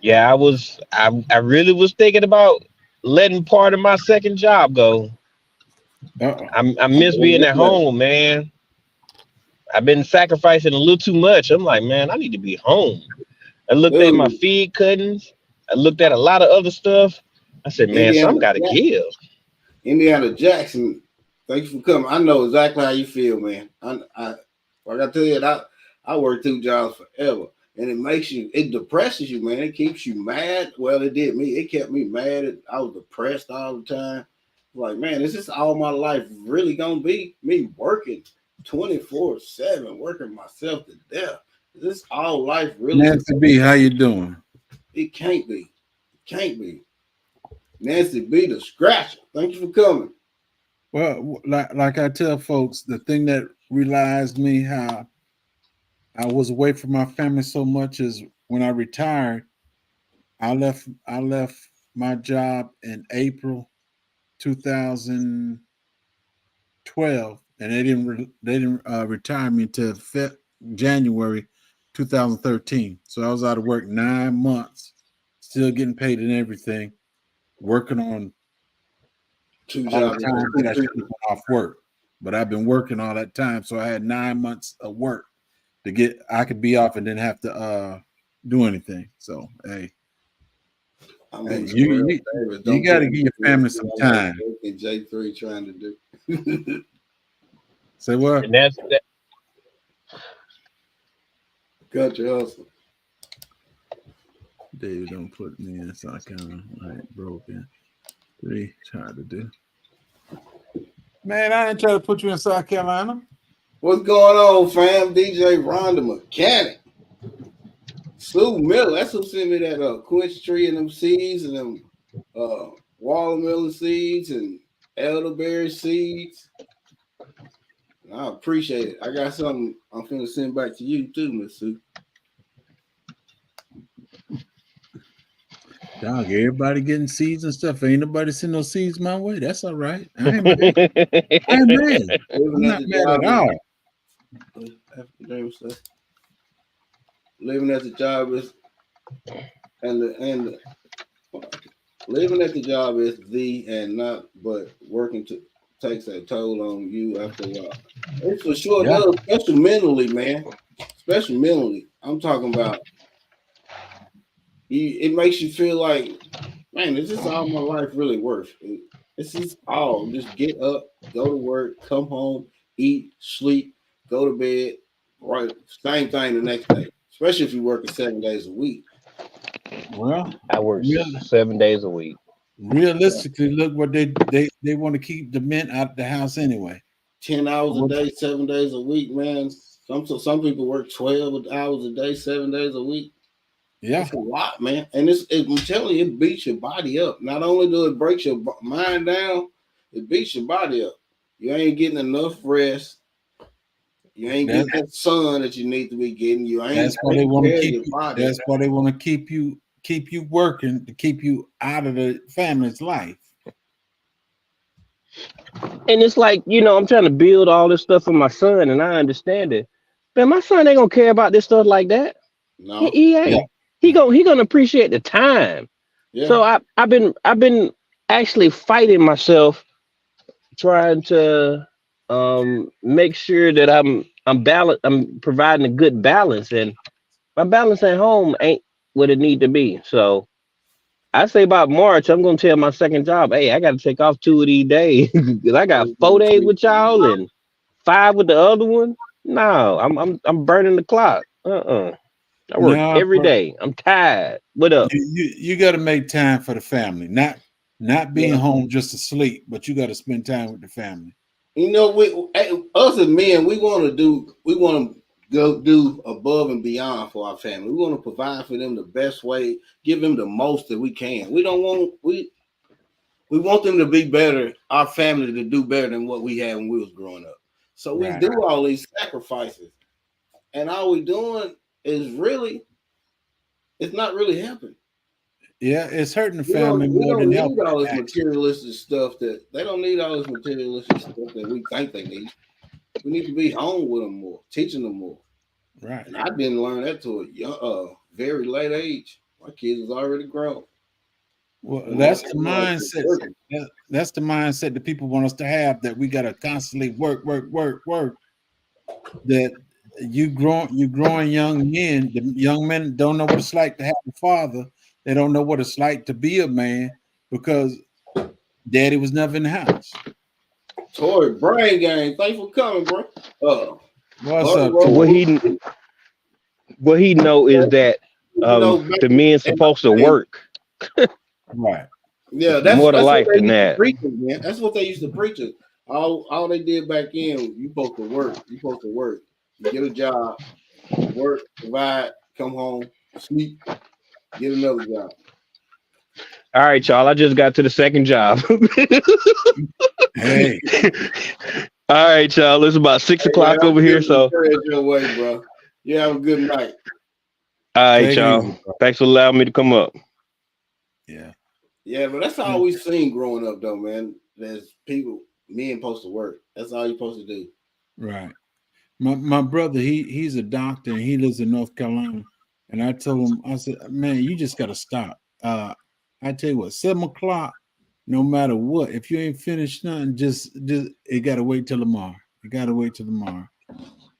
Yeah, I really was thinking about letting part of my second job go. I miss being at home, man. I've been sacrificing a little too much. I'm like, man, I need to be home. I looked at my feed cuttings. I looked at a lot of other stuff. I said, man, some got to give. Indiana Jackson, thank you for coming. I know exactly how you feel, man. I like I tell you, I worked 2 jobs forever, and it depresses you, man. It keeps you mad. Well, it did me. It kept me mad. I was depressed all the time. Like, man, is this all my life really gonna be? Me working 24/7, working myself to death. Is this all life really? Nancy B, how you doing? It can't be. It can't be. Nancy B, the scratcher. Thank you for coming. Well, like I tell folks, the thing that realized me how I was away from my family so much is when I retired. I left my job in April 2012, and they didn't retire me until January 2013. So I was out of work 9 months, still getting paid and everything, working on 2 all jobs. the time that I should have been off work. But I've been working all that time, so I had 9 months of work I could be off and didn't have to do anything. So hey, you got to give your family some time. J3 trying to do. Say what? And that's that. Country hustle. David, don't put me in South Carolina. Right, broken. 3, it's hard to do. Man, I ain't trying to put you in South Carolina. What's going on, fam? DJ Rhonda Mechanic. Sue Miller. That's who sent me that quince tree and them seeds and them watermelon seeds and elderberry seeds. And I appreciate it. I got something I'm finna send back to you too, Miss Sue. Dog, everybody getting seeds and stuff. Ain't nobody send no seeds my way. That's all right. I ain't mad. I ain't mad. I'm Living at not the mad job at all. living at the job is and living at the job is and not but working to takes a toll on you after a while. It for sure Yeah. does, especially mentally, man. Especially mentally. I'm talking about you. It makes you feel like, man, is this all my life really worth? This is all. Just get up, go to work, come home, eat, sleep, go to bed. Right, same thing the next day. Especially if you're working 7 days a week. Well, I work real, 7 days a week. realistically, look what they want to keep the men out of the house anyway. 10 hours a What- day, 7 days a week, man. Some people work 12 hours a day, 7 days a week. Yeah, It's a lot, man. And I'm telling you, it beats your body up. Not only do it break your mind down, it beats your body up. You ain't getting enough rest. You ain't that, getting that sun that you need to be getting. You ain't that's why they taking want to care of keep your you. body. That's why they want to keep you working to keep you out of the family's life. And it's like, I'm trying to build all this stuff for my son, and I understand it. But my son ain't gonna care about this stuff like that. He, No. he Yeah, ain't. He gonna appreciate the time. Yeah. So I've been actually fighting myself, trying to make sure that I'm providing a good balance, and my balance at home ain't what it need to be. So I say about March, I'm gonna tell my second job, hey, I gotta take off 2 of these days because I got 4 days with y'all and 5 with the other one. No, I'm burning the clock. I work no, every day. I'm tired. What up? you got to make time for the family. Not being Yeah. home just to sleep, but you got to spend time with the family. You know, us as men, we want to go do above and beyond for our family. We want to provide for them the best way, give them the most that we can. We don't want we want them to be better, our family to do better than what we had when we was growing up. So we Right. do all these sacrifices, and all we doing is it's not really helping. Yeah, it's hurting the We family more don't than need helping. all this Actually, materialistic stuff that they don't need all this materialistic stuff that we think they need. We need to be home with them more, teaching them more. right. And I didn't learn that to a very late age. My kids was already grown. Well, And that's that's the mindset. That's the mindset that people want us to have. That we got to constantly work, work, work, work. That you growing young men. The young men don't know what it's like to have a father. They don't know what it's like to be a man because daddy was never in the house. Tory Brain Gang, thanks for coming, bro. What's Butter up, Roll What Tori? he what he know is that you know, back the in men's the supposed to day, work Right. yeah, more to that's what life they than used to that. preach, man. That's what they used to preach. All they did back in, you supposed to work. You supposed to work. You get a job, work, provide, come home, sleep, get another job. All right, y'all. I just got to the second job. Hey, All right, y'all. It's about six Hey man, o'clock I'm over here. giving So, the prayers your way, bro. You have a good night. all right, take it easy, y'all. bro. Thanks for allowing me to come up. Yeah. Yeah, but that's all we seen growing up, though, man. There's people, men supposed to work. That's all you're supposed to do. Right. My brother, he's a doctor and he lives in North Carolina. And I told him, I said, man, you just gotta stop. I tell you what, 7 o'clock, no matter what, if you ain't finished nothing, just it gotta wait till tomorrow. You gotta wait till tomorrow.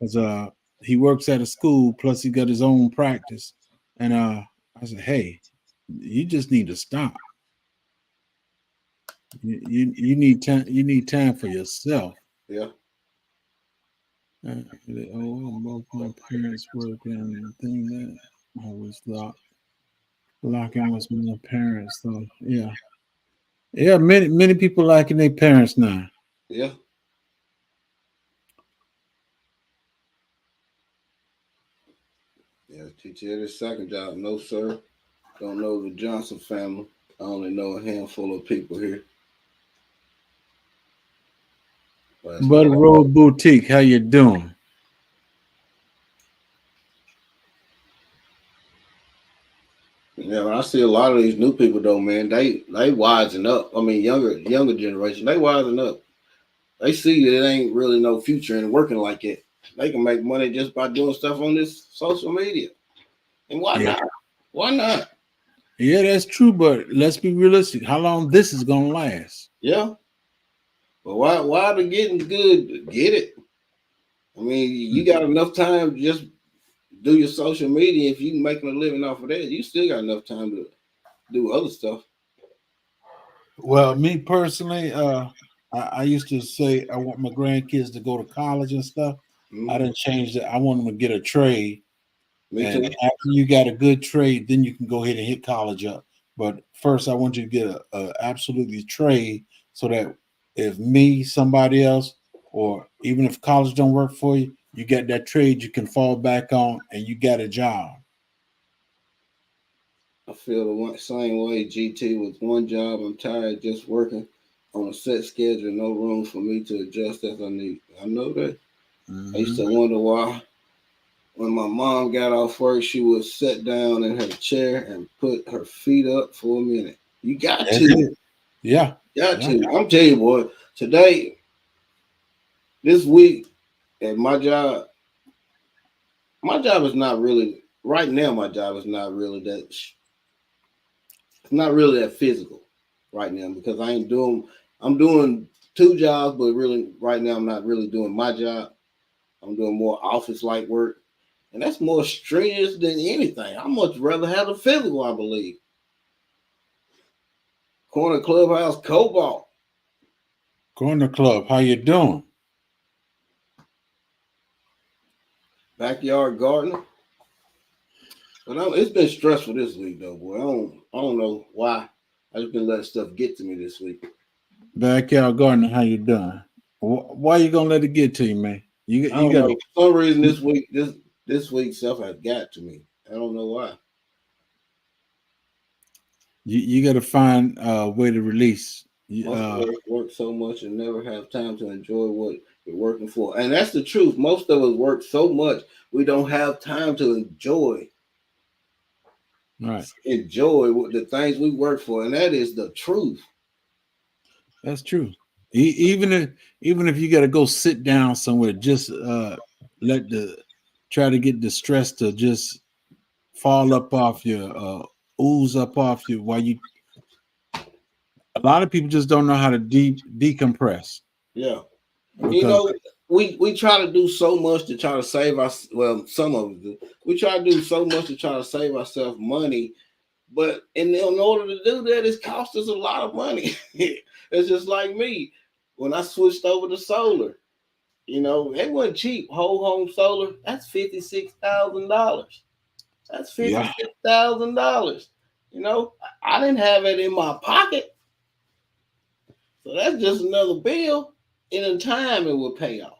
Because he works at a school, plus he got his own practice. And I said, hey, you just need to stop. You need time, you need time for yourself. Yeah. Both my parents work and the thing that I was locking was my parents. So yeah. Many people liking their parents now. Yeah. Yeah. Teacher had his second job. No, sir. Don't know the Johnson family. I only know a handful of people here. Butter Road Boutique, how you doing? And Yeah, I see a lot of these new people though, man. They wising up. I mean, younger generation, they wising up. They see that it ain't really no future in working like it. They can make money just by doing stuff on this social media. And why Yeah, not? Why not? yeah, that's true. But let's be realistic. How long this is gonna last? Yeah. But why the getting good? Get it. I mean, you got enough time to just do your social media. If you making a living off of that, you still got enough time to do other stuff. Well, me personally, I used to say I want my grandkids to go to college and stuff. I Mm-hmm. didn't change that. I want them to get a trade, Me and too. after you got a good trade, then you can go ahead and hit college up. But first, I want you to get a absolutely trade so that if me, somebody else, or even if college don't work for you, you get that trade you can fall back on, and you got a job. I feel same way. GT with one job. I'm tired just working on a set schedule. No room for me to adjust as I need. I know that. I used Hmm. to wonder why when my mom got off work, she would sit down in her chair and put her feet up for a minute. You got That's to. it. Yeah, Got yeah. to. I'm telling you, boy, today, this week at my job is not really, right now, my job is not really it's not really that physical right now because I'm doing two jobs, but really, right now, I'm not really doing my job. I'm doing more office like work. And that's more strenuous than anything. I much rather have the physical, I believe. Corner clubhouse, cobalt, Corner Club, how you doing? backyard gardener. But it's been stressful this week, though, boy. I don't know why. I just been letting stuff get to me this week. Backyard Gardener, how you doing? Why you gonna let it get to you, man? I You don't got know. For some reason this week stuff has got to me. I don't know why. you got to find a way to release. Most of us work so much and never have time to enjoy what we're working for. And that's the truth. Most of us work so much we don't have time to Right, enjoy the things we work for. And that is the truth. that's true. Even if you got to go sit down somewhere, just let the try to get the stress to just fall up off you, ooze up off you. While you, a lot of people just don't know how to decompress Yeah. You because know, we try to do so much to try to save us. Well, some of us do. We try to do so much to try to save ourselves money, but in order to do that, it's cost us a lot of money. It's just like me when I switched over to solar. It wasn't cheap. Whole home solar, that's $56,000. That's yeah, $56,000. I didn't have it in my pocket, so that's just another bill. And in time, it will pay off.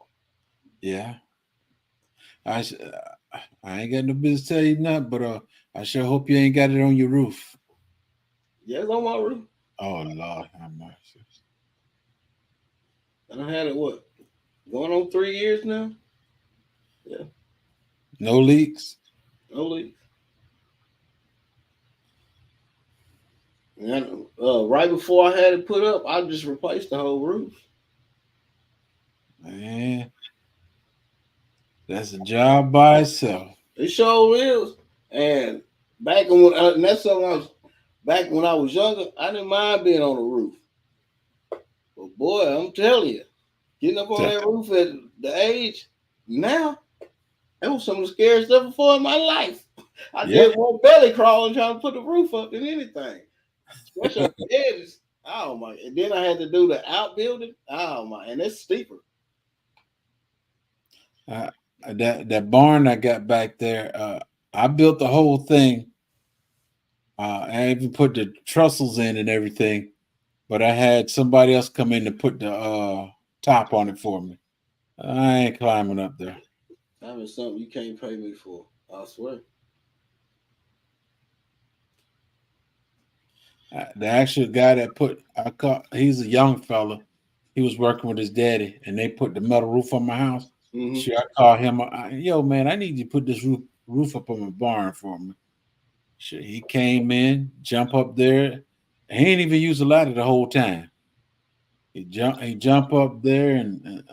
yeah. I s- I ain't got no business tell you nothing, but I sure hope you ain't got it on your roof. Yeah, it's on my roof. Oh Lord, have mercy. And I had it going on 3 years now. Yeah, No leaks. no leaks. And right before I had it put up, I just replaced the whole roof. Man, that's a job by itself. It sure is. And and that's something back when I was younger. I didn't mind being on the roof, but boy, I'm telling you, getting up on Yeah. that roof at the age now, that was some of the scariest stuff before in my life. I Yeah. did more belly crawling trying to put the roof up than anything, especially on the edges. Oh my! And then I had to do the outbuilding. Oh my! And it's steeper. Uh, that barn I got back there, I built the whole thing. I even put the trussels in and everything, but I had somebody else come in to put the top on it for me. I ain't climbing up there. That is something you can't pay me for. I swear. The actual guy that he's a young fella. He was working with his daddy, and they put the metal roof on my house. Hmm. Sure, I called him. Yo, man, I need you to put this roof up on my barn for me. Shit, he came in, jump up there. He ain't even use a ladder the whole time. He jump up there and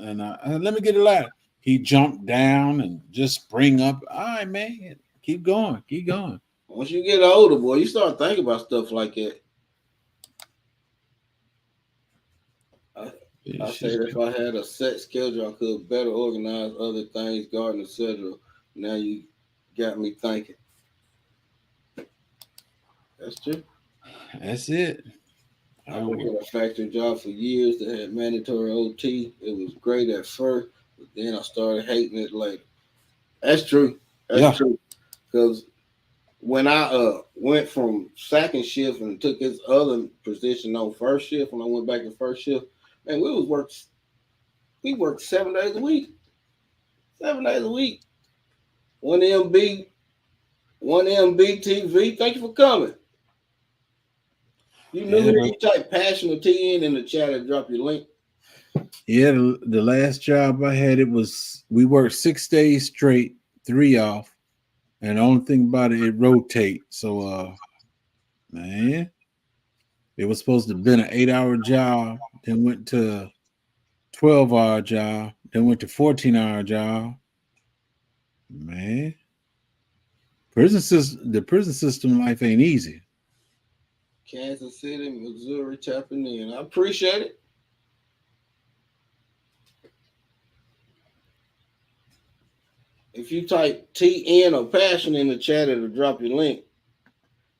let me get a ladder. He jumped down and just spring up. All right, man, keep going, keep going. Once you get older, boy, you start thinking about stuff like that. I, I It's said just, if I had a set schedule, I could better organize other things, garden, etc. Now you got me thinking. That's true. that's it. I I worked would, at a factory job for years that had mandatory OT. It was great at first, but then I started hating it later. That's true. That's yeah, true. Because when I went from second shift and took his other position on first shift, when I went back to first shift, man, we worked 7 days a week. 7 days a week. One MB, one MBTV. Thank you for coming. You new yeah, here, you type passion or T in the chat and drop your link. yeah. The last job I had, it was we worked 6 days straight, 3 off, and the only thing about it, it rotate. So, man, it was supposed to have been an 8 hour job, then went to 12 hour job, then went to 14 hour job. Man, the prison system life ain't easy. Kansas City, Missouri tapping in. I appreciate it. If you type TN or passion in the chat, it'll drop your link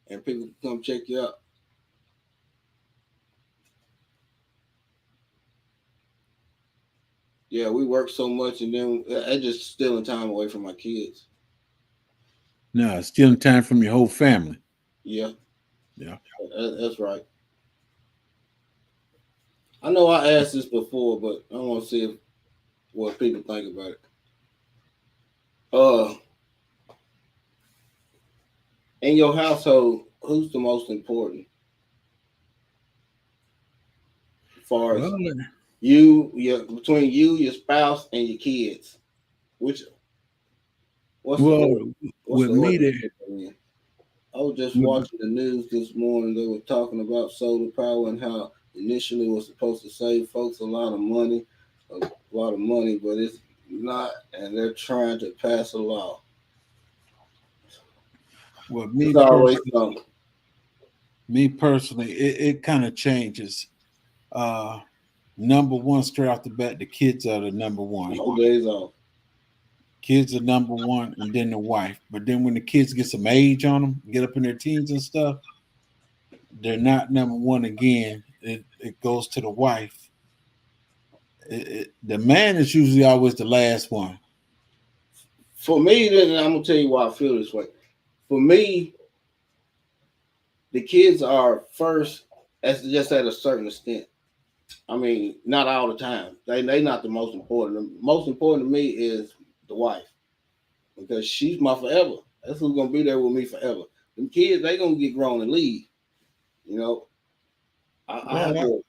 and people can come check you out. Yeah, we work so much and then I just stealing time away from my kids. No, stealing time from your whole family. Yeah, Yeah. that's right. I know I asked this before, but I want to see what people think about it. Uh, in your household, who's the most important? As far as Well, between you, your spouse, and your kids, which what's the order? well, What's with the me order there, you put them in? I was just with, watching the news this morning. They were talking about solar power and how initially it was supposed to save folks a lot of money, but it's not, and they're trying to pass a law. with It's always something. me personally, it kind of changes. Uh, Number one, straight off the bat, the kids are the number one. No days off. Kids are number one, and then the wife. But then when the kids get some age on them, get up in their teens and stuff, they're not number one again. It goes to the wife. The man is usually always the last one. For me, then I'm gonna tell you why I feel this way. For me, the kids are first, as just at a certain extent. I mean, not all the time. They not the most important. The most important to me is the wife because she's my forever. That's who's gonna be there with me forever. Them kids, they gonna get grown and leave. You know, I Well, have I, to,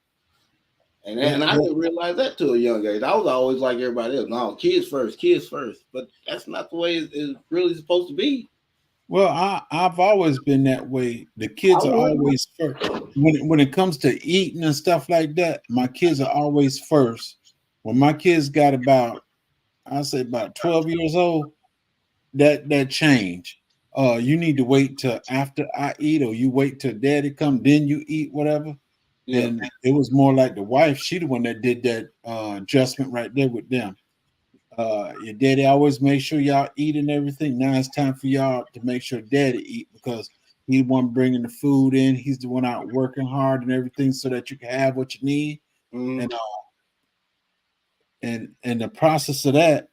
and well, I well, didn't realize that to a young age. I was always like everybody else. No, kids first, kids first. But that's not the way it's really supposed to be. I've always been that way. The I kids are wouldn't. always first. When it comes to eating and stuff like that, my kids are always first. When my kids got about, I say about 12 years old, that change. You need to wait till after I eat, or you wait till daddy come, then you eat whatever. Yeah. And it was more like the wife, she the one that did that adjustment right there with them. Your daddy always make sure y'all eat and everything. Now it's time for y'all to make sure daddy eat because he the one bringing the food in. He's the one out working hard and everything so that you can have what you need. Mm-hmm. And the process of that,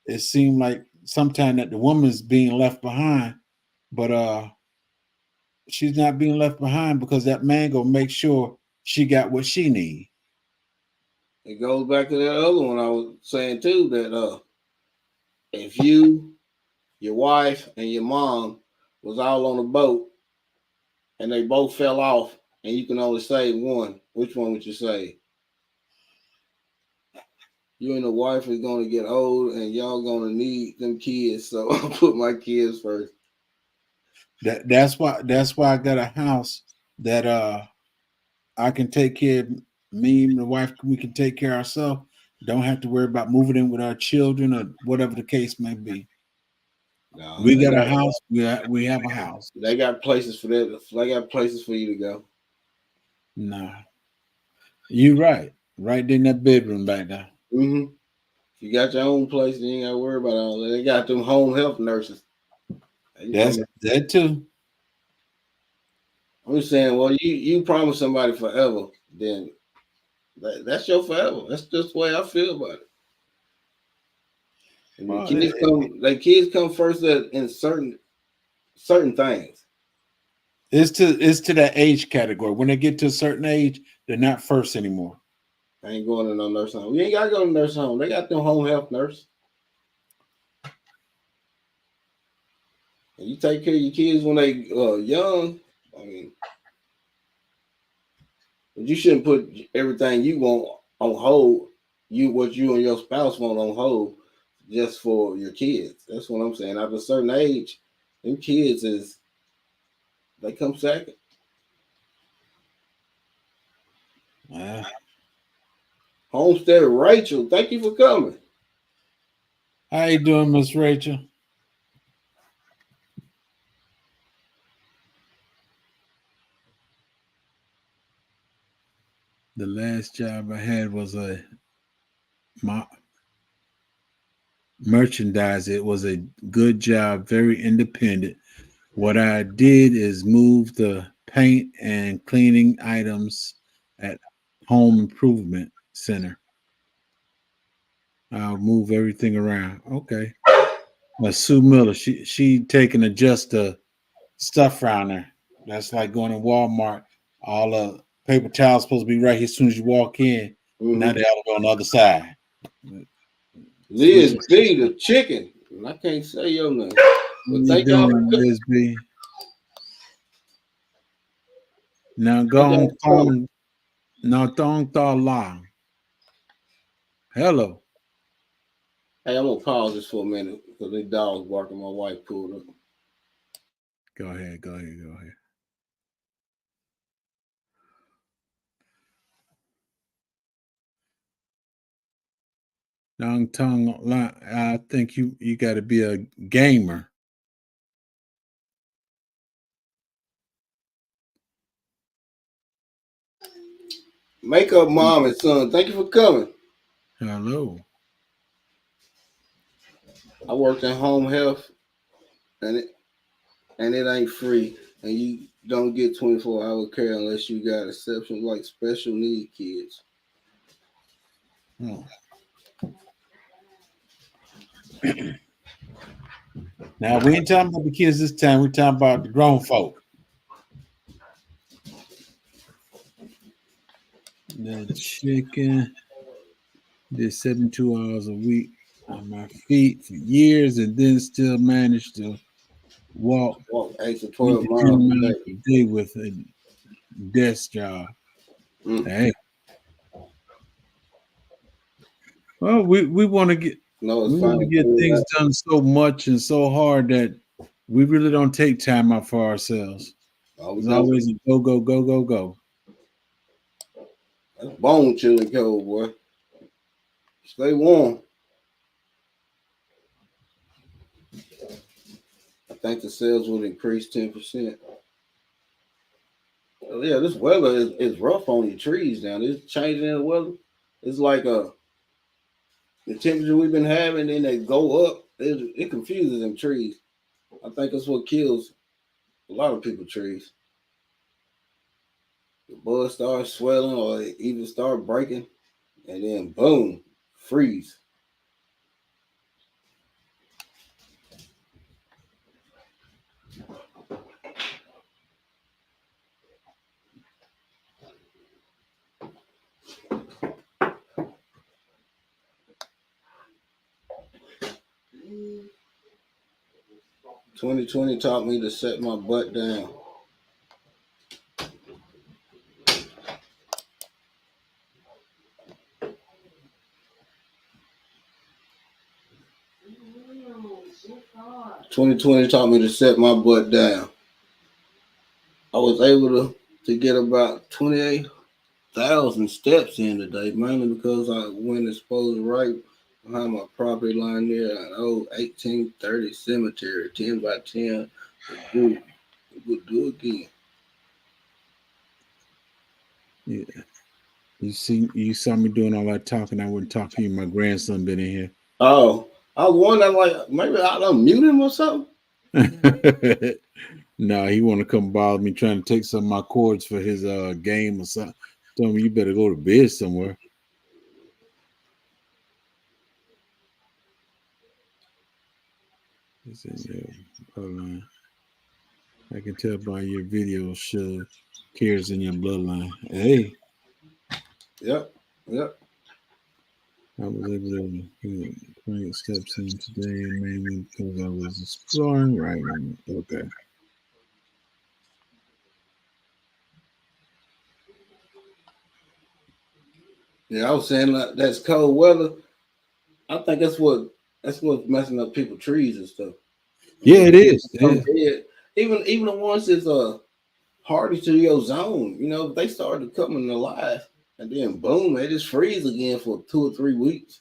it seemed like sometimes that the woman's being left behind, but she's not being left behind because that man gonna make sure she got what she need. It goes back to that other one I was saying too. That if you, your wife, and your mom was all on a boat and they both fell off, and you can only save one, which one would you save? You and the wife is gonna get old, and y'all gonna need them kids. So I'll put my kids first. That's why I got a house that I can take care of. Me and the wife, we can take care of ourselves. Don't have to worry about moving in with our children or whatever the case may be. No, We got a house. We have a house. They got places for that. They got places for you to go. No, you're right. Right in that bedroom back there. Mm-hmm. If you got your own place, you ain't got to worry about all that. They got them home health nurses. That's that too. I'm just saying, well, you promise somebody forever, then that's your forever. That's just the way I feel about it. And Well, kids come first in certain things. it's to that age category. When they get to a certain age, they're not first anymore. I ain't going to no nursing home. You ain't gotta go to nursing home. They got them home health nurses. And you take care of your kids when they young. I mean, but you shouldn't put everything you want on hold. What you and your spouse want on hold just for your kids. That's what I'm saying. After a certain age, them kids they come second. Homestead Rachel, thank you for coming. How you doing, Miss Rachel? The last job I had was my merchandise. It was a good job, very independent. What I did is move the paint and cleaning items at Home Improvement Center. I'll move everything around. Okay. Sue Miller, she taking to adjust the stuff around there. That's like going to Walmart. All the paper towels supposed to be right here as soon as you walk in. Mm-hmm. Now they have to go on the other side. Liz B, the chicken. I can't say your name. But thank y'all. Liz B. Now go on. Now don't long. Hello. Hey, I'm gonna pause this for a minute because the dog's barking. My wife pulled up. Go ahead. Long tongue. I think you got to be a gamer. Makeup mom and son, thank you for coming. Hello. I worked in home health, and it ain't free, and you don't get 24-hour care unless you got exceptions like special need kids. Now we ain't talking about the kids this time. We're talking about the grown folk. The chicken did 72 hours a week on my feet for years, and then still managed to walk 8 to 12 miles a day with a desk job. Hey. Well, we want to get things done so much and so hard that we really don't take time out for ourselves. It's always a go. That's bone chilling cold, boy. Stay warm. I think the sales will increase 10%. Yeah, this weather is rough on the trees now. It's changing in the weather. It's like the temperature we've been having, and they go up. It confuses them trees. I think that's what kills a lot of people's trees. The buds start swelling or they even start breaking, and then boom, freeze. Mm. 2020 taught me to set my butt down. "2020 taught me to set my butt down." I was able to get about 28,000 steps in today, mainly because I went exposed right behind my property line there, an old 1830 cemetery, 10 by 10. We'll do again. Yeah. You saw me doing all that talking. I wouldn't talk to you. My grandson been in Oh, I was wondering, like, maybe I done mute him or something. here. No, he want to come bother me trying to take some of my cords for his game or something. Told me you better go to bed somewhere. It's in your bloodline. I can tell by your video show cares in your bloodline. Hey, Yep, yep. I was able to plant steps in today mainly because I was exploring writing. Okay. Yeah, I was saying like, that's cold weather. I think that's what's messing up people's trees and stuff. And Yeah, then it is. It some is. dead. Even the ones that's hardy to your zone, they started coming alive, and then boom, they just freeze again for 2 or 3 weeks.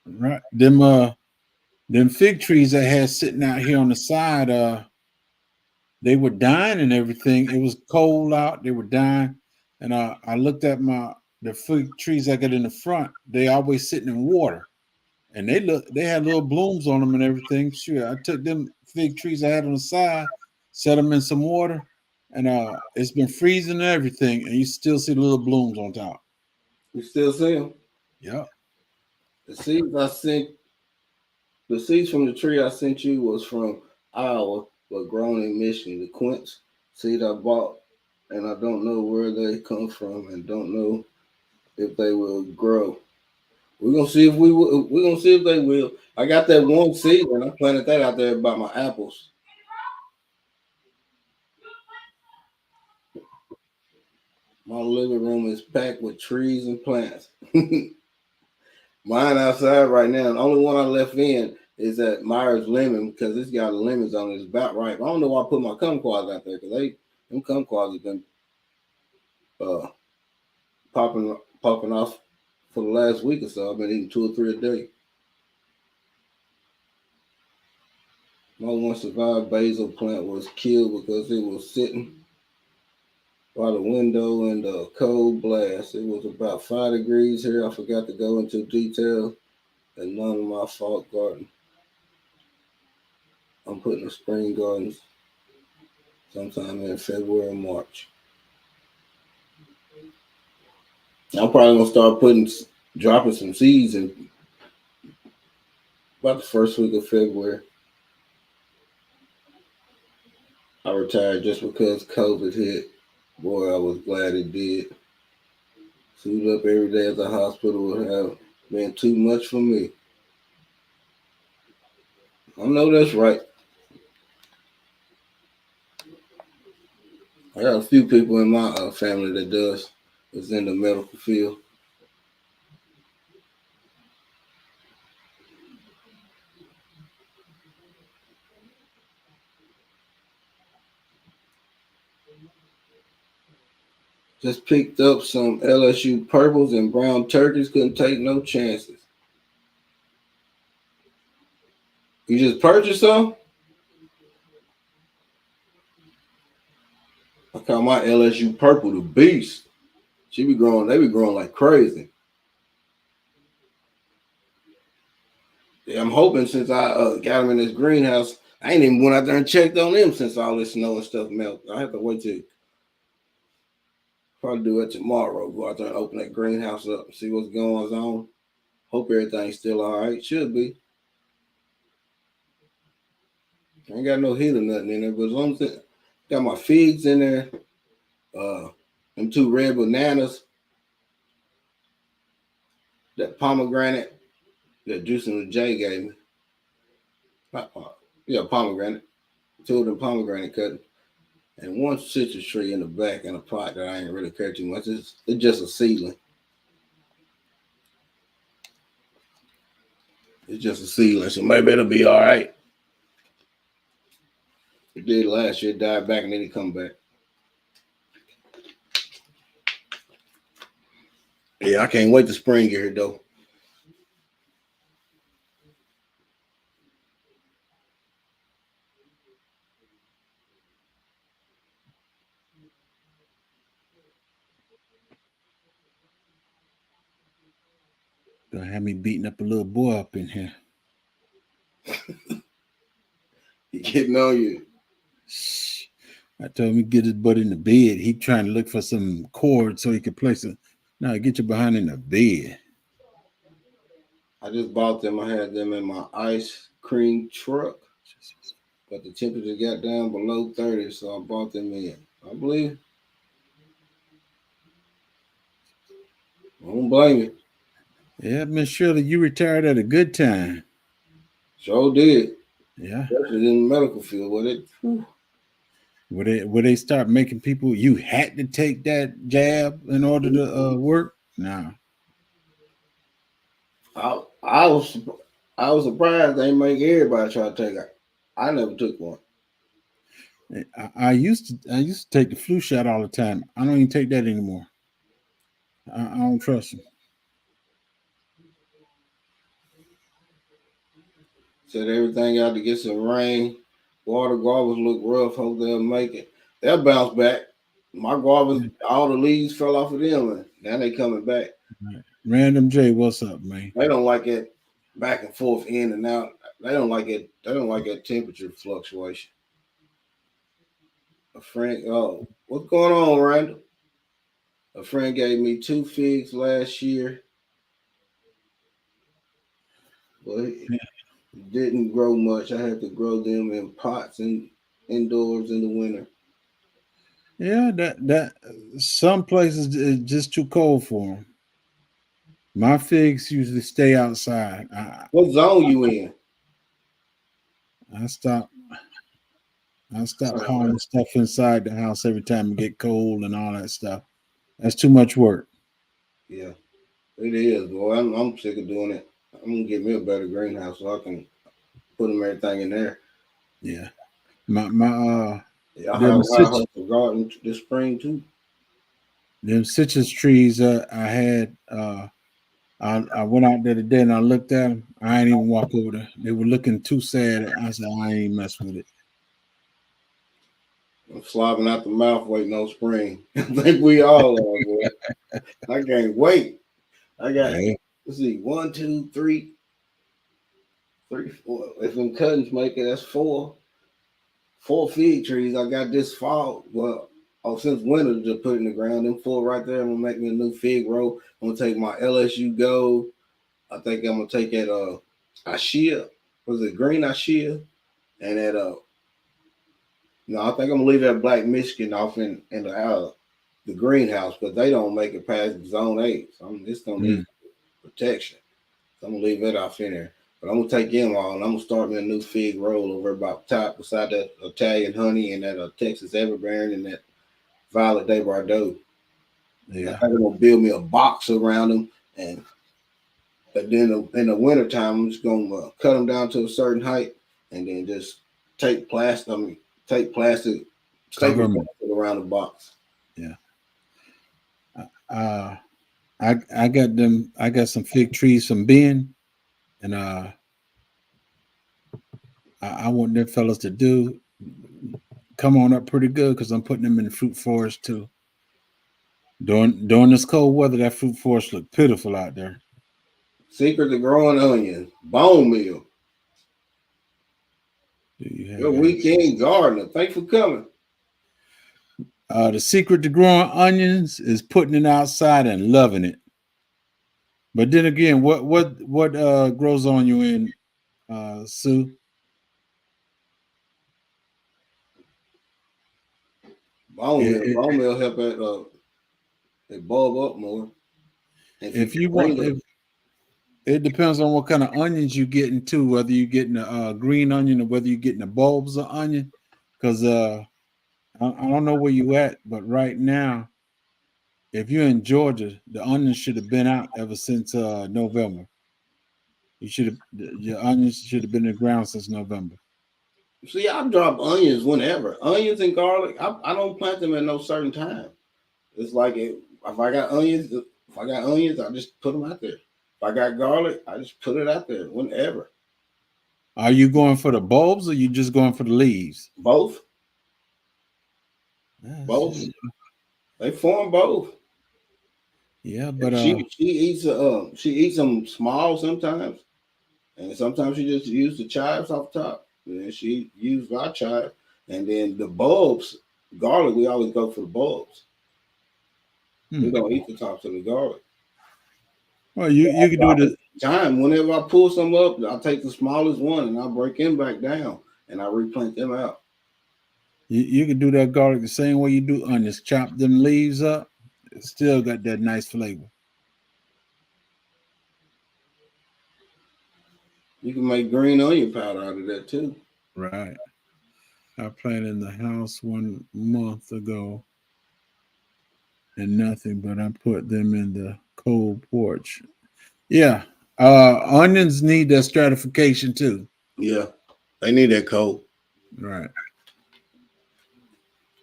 Right. Them fig trees I had sitting out here on the side, they were dying and everything. It was cold out. They were dying. And I looked at the fig trees I got in the front. They always sitting in water. And they had little blooms on them and everything. Sure. I took them fig trees I had on the side, set them in some water, and it's been freezing and everything, and you still see the little blooms on top. You still see them? Yeah. The seeds I sent, the seeds from the tree I sent you was from Iowa, but grown in Michigan. The quince seed I bought, and I don't know where they come from, and don't know if they will grow. We're gonna see if we will. We're gonna see if they will. I got that one seed, and I planted that out there by my apples. My living room is packed with trees and plants. Mine outside right now. The only one I left in is that Myers lemon because it's got lemons on it. It's about right. I don't know why I put my kumquats out there because them kumquats have been uh, popping off for the last week or so. I've been eating 2 or 3 a day. My one survived basil plant was killed because it was sitting by the window in the cold blast. It was about 5 degrees here. I forgot to go into detail, and none of my fault garden. I'm putting a spring gardens sometime in February or March. I'm probably gonna start dropping some seeds in about the first week of February. I retired just because COVID hit. Boy, I was glad it did. Suit up every day at the hospital would have been too much for me. I know that's right. I got a few people in my family that is in the medical field. Just picked up some LSU purples and brown turkeys. Couldn't take no chances. You just purchased some? I call my LSU purple the beast. They be growing like crazy. Yeah, I'm hoping since I got them in this greenhouse, I ain't even went out there and checked on them since all this snow and stuff melted. I have to wait till probably do it tomorrow. Go out there and open that greenhouse up and see what's going on. Hope everything's still all right. Should be. I ain't got no heat or nothing in there, but as long as got my figs in there, uh, them 2 red bananas, that pomegranate that Juice and the J gave me. Yeah, pomegranate. 2 of them pomegranate cut, and 1 citrus tree in the back in a pot that I ain't really care too much. It's just a seedling. It's just a seedling, so maybe it'll be all right. It did last year, died back, and then it come back. Yeah, I can't wait to spring here though. Gonna have me beating up a little boy up in here. He getting on you. Shh. I told him to get his butt in the bed. He trying to look for some cord so he could place it. Now get your behind in the bed. I just bought them. I had them in my ice cream truck, but the temperature got down below 30, so I bought them in. I believe. I don't blame you. Yeah, Miss Shirley, you retired at a good time. Sure did. Yeah. Especially in the medical field with it. Whew. Would they start making people you had to take that jab in order to work? No. I, I was I was surprised they make everybody try to take it. I never took one. I used to take the flu shot all the time. I don't even take that anymore. I don't trust them. Said everything out to get some rain. Water guavas look rough. Hope they'll make it. They'll bounce back. My guavas, all the leaves fell off of them, and now they coming back. Right. Random J, what's up, man? They don't like it back and forth, in and out. They don't like it. They don't like that temperature fluctuation. A friend, oh, what's going on, Randall? A friend gave me 2 figs last year, but it didn't grow much. I had to grow them in pots and indoors in the winter. Yeah, that some places is just too cold for them. My figs usually stay outside. What zone you in? I stop hauling stuff inside the house every time it get cold and all that stuff. That's too much work. Yeah, it is, boy. I'm sick of doing it. I'm gonna get me a better greenhouse so I can put them everything in there. Yeah. My Yeah, I have them a citrus, garden this spring too. them citrus trees I had I went out there today and I looked at them. I ain't even walk over there. They were looking too sad. I said I ain't mess with it. I'm slobbing out the mouth waiting on spring. I think we all are, boy. I can't wait. I got, Yeah. let's see, 1, 2, 3, 3, 4. If them cuttings make it, that's four fig trees I got this fall. Well, since winter to put in the ground. Them four right there. I'm gonna make me a new fig row. I'm gonna take my LSU Gold. I think I'm gonna take that Ashia. Was it green Ashia? And that no, I think I'm gonna leave that black Michigan off in the greenhouse because they don't make it past zone 8. So I'm just gonna need protection. So I'm gonna leave that off in there. But I'm gonna take them all and I'm gonna start me a new fig roll over about top beside that Italian honey and that Texas Everbearing and that Violet de Bordeaux. Yeah. I'm gonna build me a box around them, and then in the wintertime, I'm just gonna cut them down to a certain height, and then just take plastic. I mean, take plastic, Cover staple 'em. plastic around the box. Yeah. Uh, I got them. I got some fig trees from Ben, and I want them fellas to do come on up pretty good because I'm putting them in the fruit forest too. During this cold weather, that fruit forest look pitiful out there. Secret to growing onions, bone meal. Do you Your have any? weekend gardener. Thanks for coming. The secret to growing onions is putting it outside and loving it. But then again, what grows on you in Sue? It, Bone meal help it bulb up more. If you if you bring want, it, if it depends on what kind of onions you getting too, whether you're getting a green onion or whether you're getting the bulbs of onion. Because I don't know where you at, but right now, if you're in Georgia, the onions should have been out ever since November. You should have your onions should have been in the ground since November. see, I drop onions whenever. Onions and garlic, I don't plant them at no certain time. It's like if I got onions If I got onions, I just put them out there. If I got garlic, I just put it out there whenever. Are you going for the bulbs or you just going for the leaves? Both, both. Shit. They form both. Yeah, And but she eats them small sometimes, and sometimes she just use the chives off top. And then she used our chive, and then the bulbs, garlic. We always go for the bulbs. We don't eat the tops of the garlic. well, you can do the Time whenever I pull some up, I take the smallest one and I break them back down and I replant them out. you can do that garlic the same way you do onions. Chop them leaves up. It still got that nice flavor. You can make green onion powder out of that too. Right. I planted in the house 1 month ago and nothing, but I put them in the cold porch. Yeah. Onions need that stratification too. Yeah, they need that cold. Right.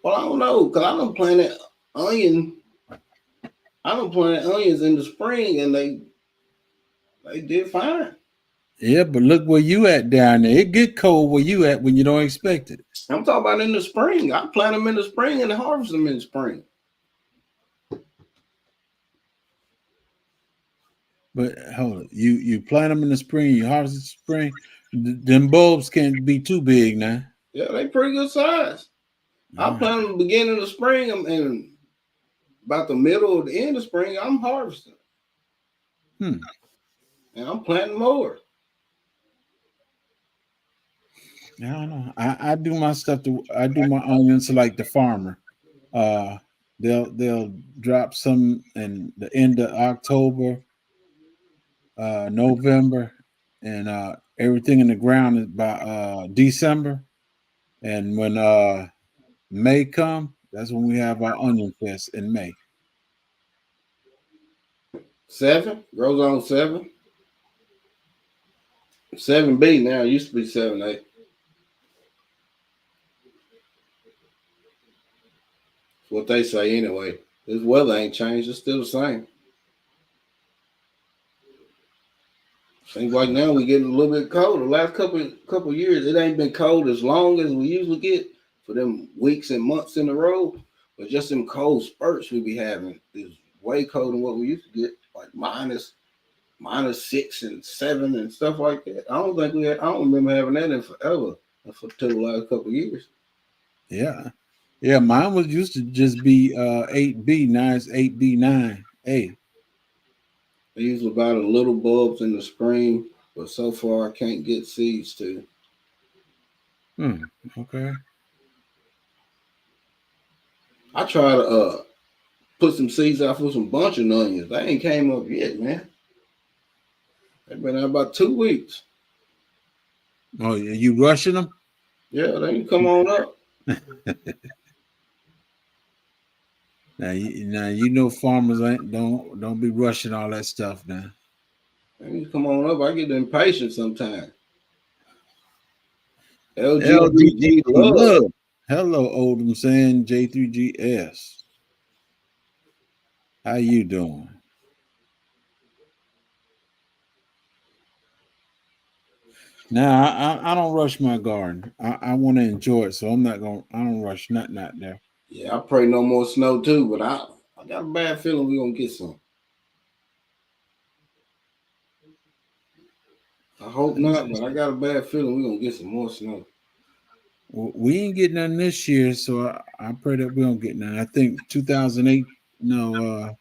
Well, I don't know, cause I don't plant onion. I don't plant onions in the spring, and they did fine. Yeah, but look where you at down there. It get cold where you at when you don't expect it. I'm talking about in the spring. I plant them in the spring and harvest them in the spring. But hold on, you plant them in the spring, you harvest in the spring. Them bulbs can't be too big now. Yeah, they pretty good size. I Right. plant them beginning of the spring, and about the middle of the end of spring, I'm harvesting. And I'm planting more. I don't know. I do my stuff. I do my onions like the farmer. Uh, they'll drop some in the end of October, November, and everything in the ground is by December. And when May come, that's when we have our onion fest in May. 7 grows on 7. 7B now. It used to be 7A. That's what they say anyway. This weather ain't changed. It's still the same. Seems like now we getting a little bit colder. The last couple years, it ain't been cold as long as we usually get for them weeks and months in a row. But just them cold spurts we be having is way colder than what we used to get, like -6 and 7 and stuff like that. I don't remember having that in forever until the last couple of years. Yeah, yeah. Mine was used to just be 8B. Now it's 8B9A. I use about a little bulbs in the spring, but so far I can't get seeds to. Okay. I try to put some seeds out for some bunching onions. They ain't came up yet, man. They've been out about 2 weeks. Oh, you rushing them? Yeah, they can come on up. Now you know farmers ain't don't be rushing all that stuff now. They can come on up. I get impatient sometimes. LGBG LGBT love. love. Hello, Odom saying J3GS. How you doing? Now I don't rush my garden. I want to enjoy it, so I don't rush nothing out there. Yeah, I pray no more snow too, but I got a bad feeling we're gonna get some. I hope not, but I got a bad feeling we're gonna get some more snow. Well, we ain't getting none this year, so I pray that we don't get none. I think 2008, no,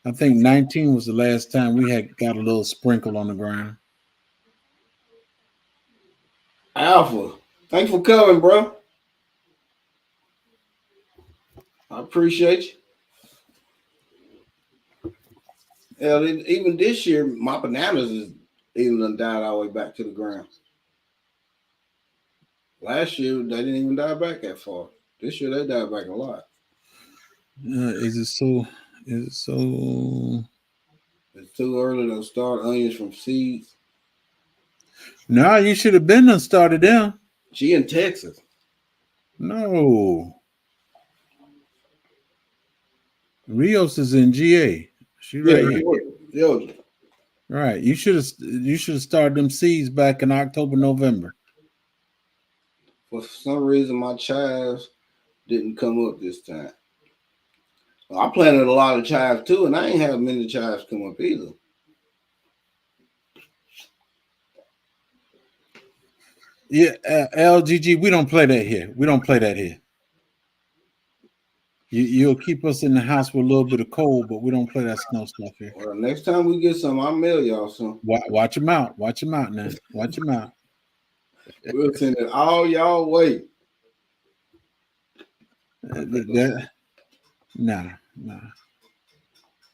I think 19 was the last time we had got a little sprinkle on the ground. Alpha, thanks for coming, bro. I appreciate you. Hell, even this year, my bananas is even done died all the way back to the ground. Last year, they didn't even die back that far. This year, they died back a lot. Is it so? Is it so? It's too early to start onions from seeds. No, you should have been done started down. She in Texas. No. Rios is in GA. She right here. Georgia. Right. You should have started them seeds back in October, November. For some reason, my chives didn't come up this time. Well, I planted a lot of chives too, and I ain't have many chives come up either. Yeah, LGG, we don't play that here. We don't play that here. You'll keep us in the house with a little bit of cold, but we don't play that snow stuff here. Well, next time we get some, I'll mail y'all some. Watch them out. Watch them out now. Watch them out. We'll send it all y'all way. Nah.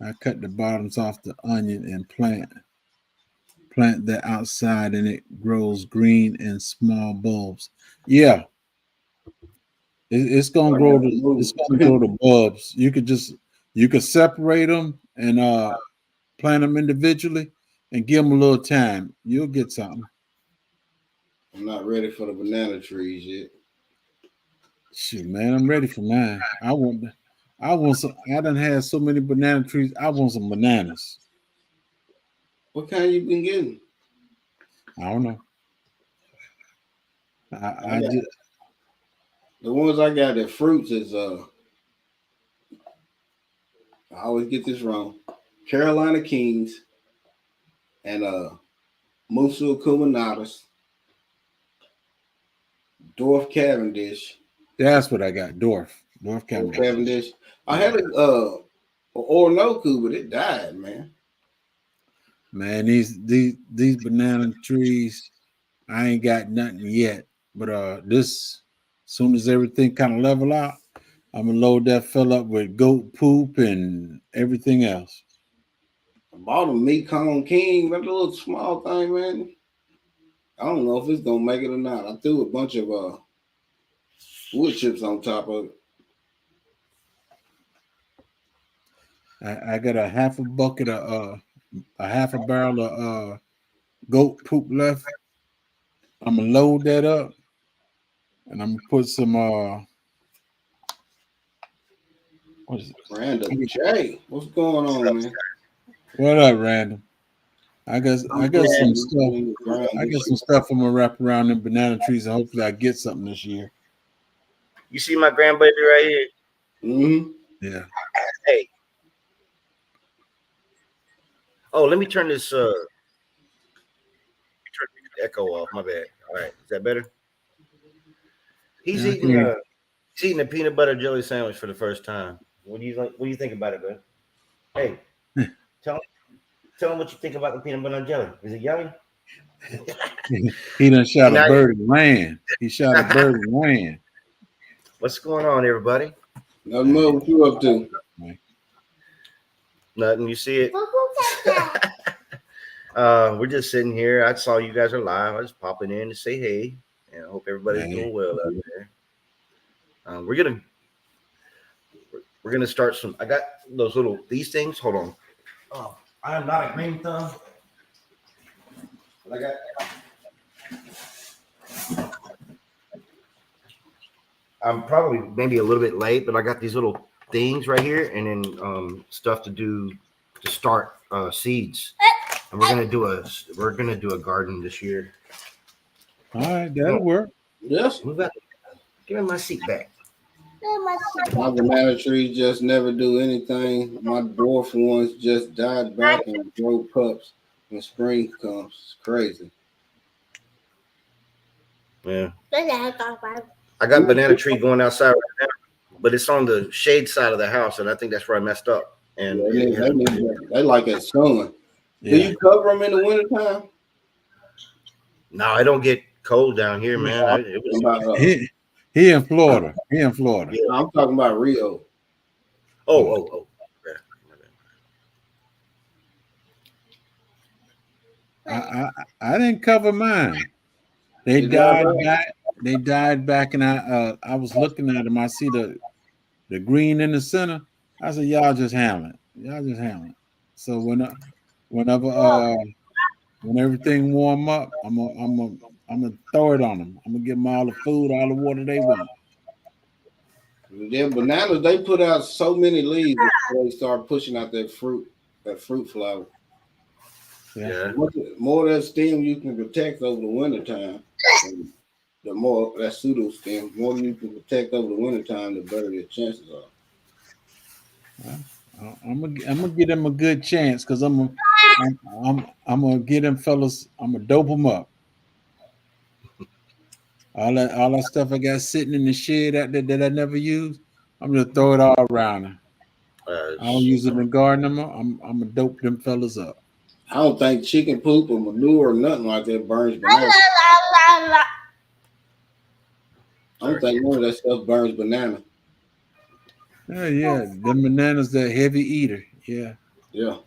I cut the bottoms off the onion and plant that outside, and it grows green in small bulbs. Yeah, it's gonna grow. It's gonna grow the bulbs. You could separate them and plant them individually and give them a little time. You'll get something. I'm not ready for the banana trees yet. Shoot, man, I'm ready for mine. I want some. I done had so many banana trees. I want some bananas. What kind you been getting? I don't know. I just the ones I got that fruits is I always get this wrong. Carolina Kings and Musul Kumanatas, Dwarf Cavendish. That's what I got. Dwarf Cavendish. I had a Orinoco, but it died, man. Man, these banana trees, I ain't got nothing yet. But this, as soon as everything kind of level out, I'm gonna load that fella up with goat poop and everything else. I bought a Mekong King, that little small thing, man. I don't know if it's gonna make it or not. I threw a bunch of wood chips on top of it. I got a half a bucket of a half a barrel of goat poop left. I'm gonna load that up, and I'm gonna put some what is it? Random Jay, what's going on, man? What up, Random? I got some stuff. I got some stuff I'm gonna wrap around them banana trees, and hopefully I get something this year. You see my grandbaby right here? Mm-hmm. Yeah. Hey. Oh, let me turn this turn the echo off. My bad. All right, is that better? He's eating a peanut butter jelly sandwich for the first time. What do you think about it, man? Hey, tell him what you think about the peanut butter jelly. Is it yummy? He done shot a bird and ran. He shot a bird and ran. What's going on, everybody? Nothing more. What you up to? Nothing. You see it? We're just sitting here. I saw you guys are live. I was popping in to say hey, and I hope everybody's doing well out there. We're gonna start some. I got these things. Hold on. Oh, I am not a green thumb. But I got. I'm probably maybe a little bit late, but I got these little things right here, and then stuff to do to start seeds. And we're gonna do a garden this year. All right, that'll work. Yes. Give me my seat back. My banana trees just never do anything. My dwarf ones just died back and grow pups when spring comes. It's crazy. Yeah. I got banana tree going outside right now, but it's on the shade side of the house, and I think that's where I messed up. And they like it sun. Yeah. Do you cover them in the wintertime? No, I don't get cold down here, man. He in Florida. Yeah, I'm talking about Rio. Oh. I didn't cover mine. They died back. They died back, and I was looking at them. I see the green in the center. I said, "Y'all just handle it." So whenever when everything warm up, I'm gonna throw it on them. I'm gonna give them all the food, all the water they want. Yeah, bananas, they put out so many leaves before they start pushing out that fruit. that fruit flower. Yeah. The more of that stem you can protect over the wintertime, and the more that pseudo stem, the more you can protect over the wintertime, the better your chances are. I'm gonna give them a good chance because I'm gonna get them fellas. I'm gonna dope them up. All that stuff I got sitting in the shed out there that I never use, I'm gonna throw it all around her. I don't use it in the garden anymore. I'm gonna dope them fellas up. I don't think chicken poop or manure or nothing like that burns banana. I don't think none of that stuff burns banana. Oh yeah, them bananas that heavy eater. Yeah. Yeah.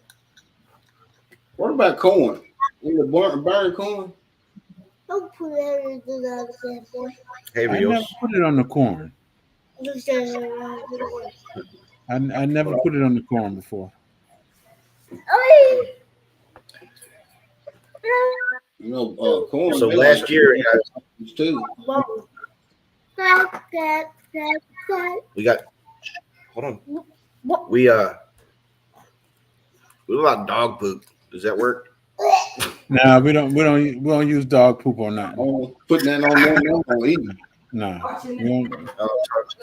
What about corn? In the burn corn? Don't put it into the same boy. Hey, I never Rios. put it on the corn. I never put it on the corn before. You know, corn. So last year, too. we got. Hold on. We what about dog poop? Does that work? Nah, we don't use dog poop on nothing. Oh, putting that on there, no, don't eat. Nah, we don't.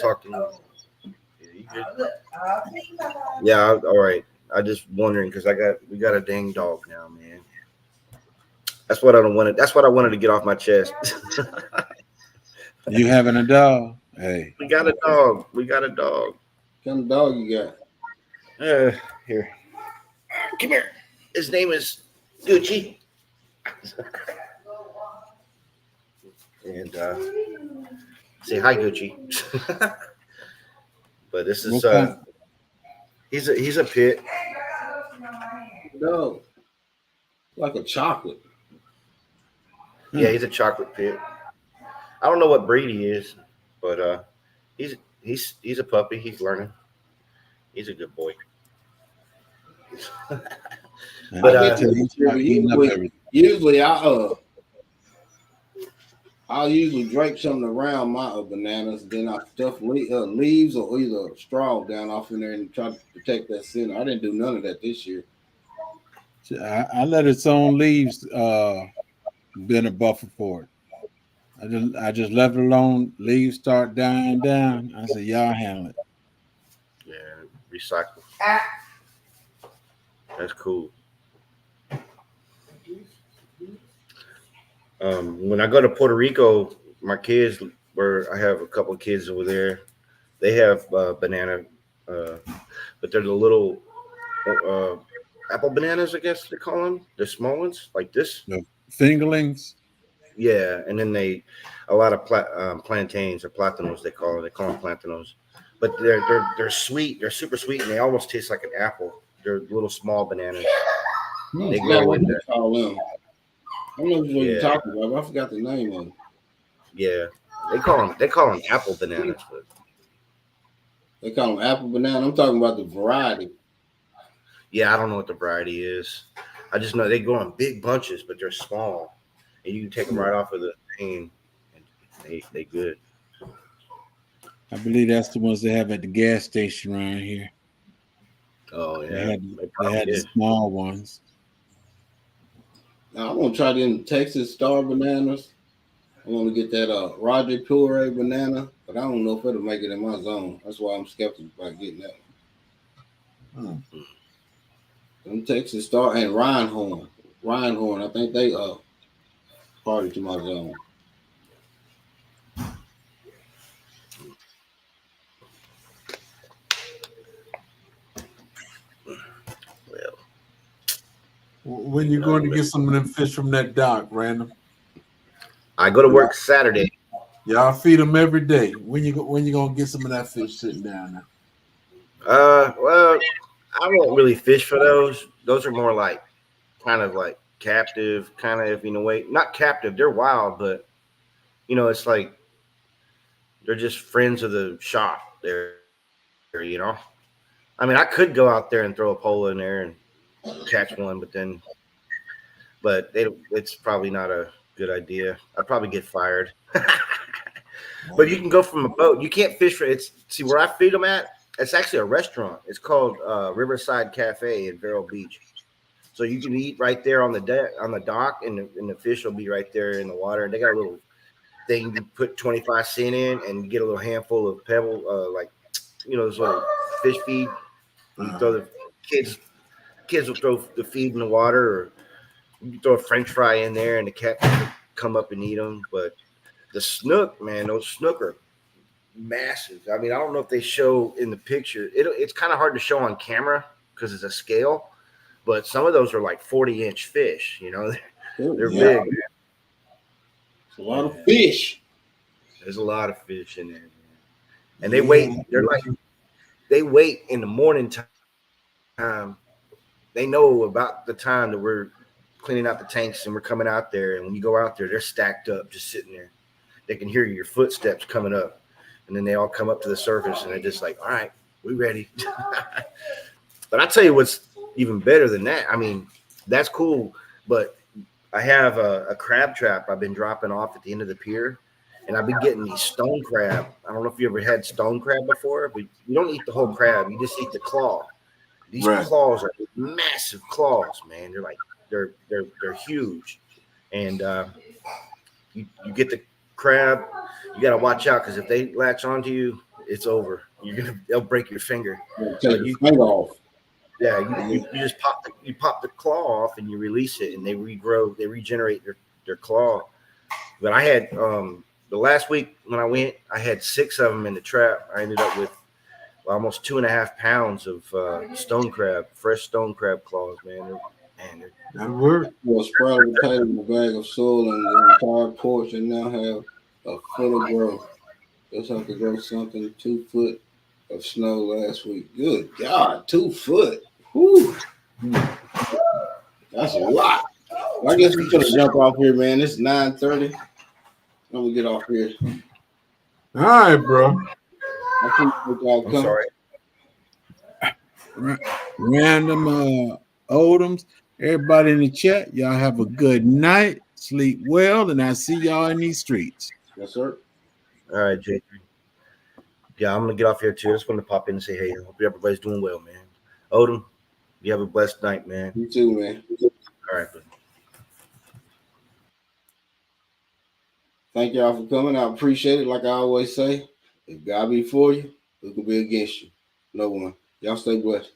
Talk to me. Yeah, all right. I just wondering because we got a dang dog now, man. That's what I don't want. That's what I wanted to get off my chest. You having a dog? Hey, we got a dog. We got a dog. What kind of dog you got? Here. Come here. His name is Gucci. And say hi, Gucci. But this is he's a pit. No, like a chocolate. Yeah, he's a chocolate pit. I don't know what breed he is, but he's a puppy. He's learning. He's a good boy. But usually I'll usually drape something around my bananas, then I stuff leaves or either straw down off in there and try to protect that center. I didn't do none of that this year. I let its own leaves been a buffer for it. I just left it alone. Leaves start dying down. I said, y'all handle it. Yeah, recycle. That's cool. When I go to Puerto Rico, my kids, where I have a couple of kids over there, they have banana, but they're the little apple bananas, I guess they call them. They're small ones like this. The fingerlings. Yeah, and then a lot of plantains or platanos they call them. They call them platanos, but they're sweet. They're super sweet, and they almost taste like an apple. They're little small bananas. They grow in there. Call them. I don't know what you're talking about, but I forgot the name of them. Yeah, they call them apple bananas, but they call them apple banana. I'm talking about the variety. Yeah, I don't know what the variety is. I just know they grow in big bunches, but they're small, and you can take them right off of the thing, and they good. I believe that's the ones they have at the gas station around here. Oh yeah, they had the small ones. Now I'm gonna try them Texas Star bananas. I want to get that Roger Puree banana, but I don't know if it'll make it in my zone. That's why I'm skeptical about getting that one. Them Texas Star and Reinhorn. I think they party to my zone. When you going to get some of them fish from that dock, Random? I go to work Saturday. Y'all feed them every day. When you gonna get some of that fish sitting down there? Well, I won't really fish for those. Those are more like kind of like captive, kind of in a way. Not captive, they're wild, but it's like they're just friends of the shop there, I mean, I could go out there and throw a pole in there and catch one, but it's probably not a good idea. I'd probably get fired. But you can go from a boat. You can't fish see where I feed them at It's actually a restaurant. It's called Riverside Cafe in Vero Beach. So you can eat right there on the deck, on the dock, and the fish will be right there in the water. And they got a little thing you put 25 cents in, and you get a little handful of pebble, like those little fish feed. You throw the kids will throw the feed in the water, or you can throw a French fry in there, and the cat will come up and eat them. But the snook, man, those snook are massive. I mean, I don't know if they show in the picture. It's kind of hard to show on camera because it's a scale. But some of those are like 40-inch fish. They're big. It's a lot of fish. There's a lot of fish in there, and they wait. They wait in the morning time. They know about the time that we're cleaning out the tanks and we're coming out there. And when you go out there, they're stacked up, just sitting there. They can hear your footsteps coming up, and then they all come up to the surface, and they're just like, "All right, we ready." But I tell you what's even better than that. I mean, that's cool, but I have a crab trap I've been dropping off at the end of the pier, and I've been getting these stone crab. I don't know if you ever had stone crab before, but you don't eat the whole crab. You just eat the claw. These claws are massive claws, man. They're like they're huge, and you get the crab. You got to watch out because if they latch onto you, it's over. They'll break your finger. Take your finger off. Yeah, you just pop the claw off and you release it, and they regrow, they regenerate their claw. But I had the last week when I went, I had 6 of them in the trap. I ended up with almost 2.5 pounds of stone crab, fresh stone crab claws, man. That worked. Well, sprouted potato in a bag of soil and the entire porch, and now have a foot of growth. Just have to grow something 2 foot of snow last week. Good God, 2 foot. Whew. That's a lot. Well, I guess we're gonna jump off here, man. It's 9:30. Let me get off here. All right, bro. I appreciate y'all I'm coming. sorry. Random Odoms. Everybody in the chat, y'all have a good night. Sleep well, and I see y'all in these streets. Yes, sir. All right, Jake. Yeah, I'm gonna get off here too. I just wanted to pop in and say, hey, I hope everybody's doing well, man. Odom, you have a blessed night, man. You too, man. All right, buddy. Thank y'all for coming. I appreciate it. Like I always say, if God be for you, who can be against you? No one. Y'all stay blessed.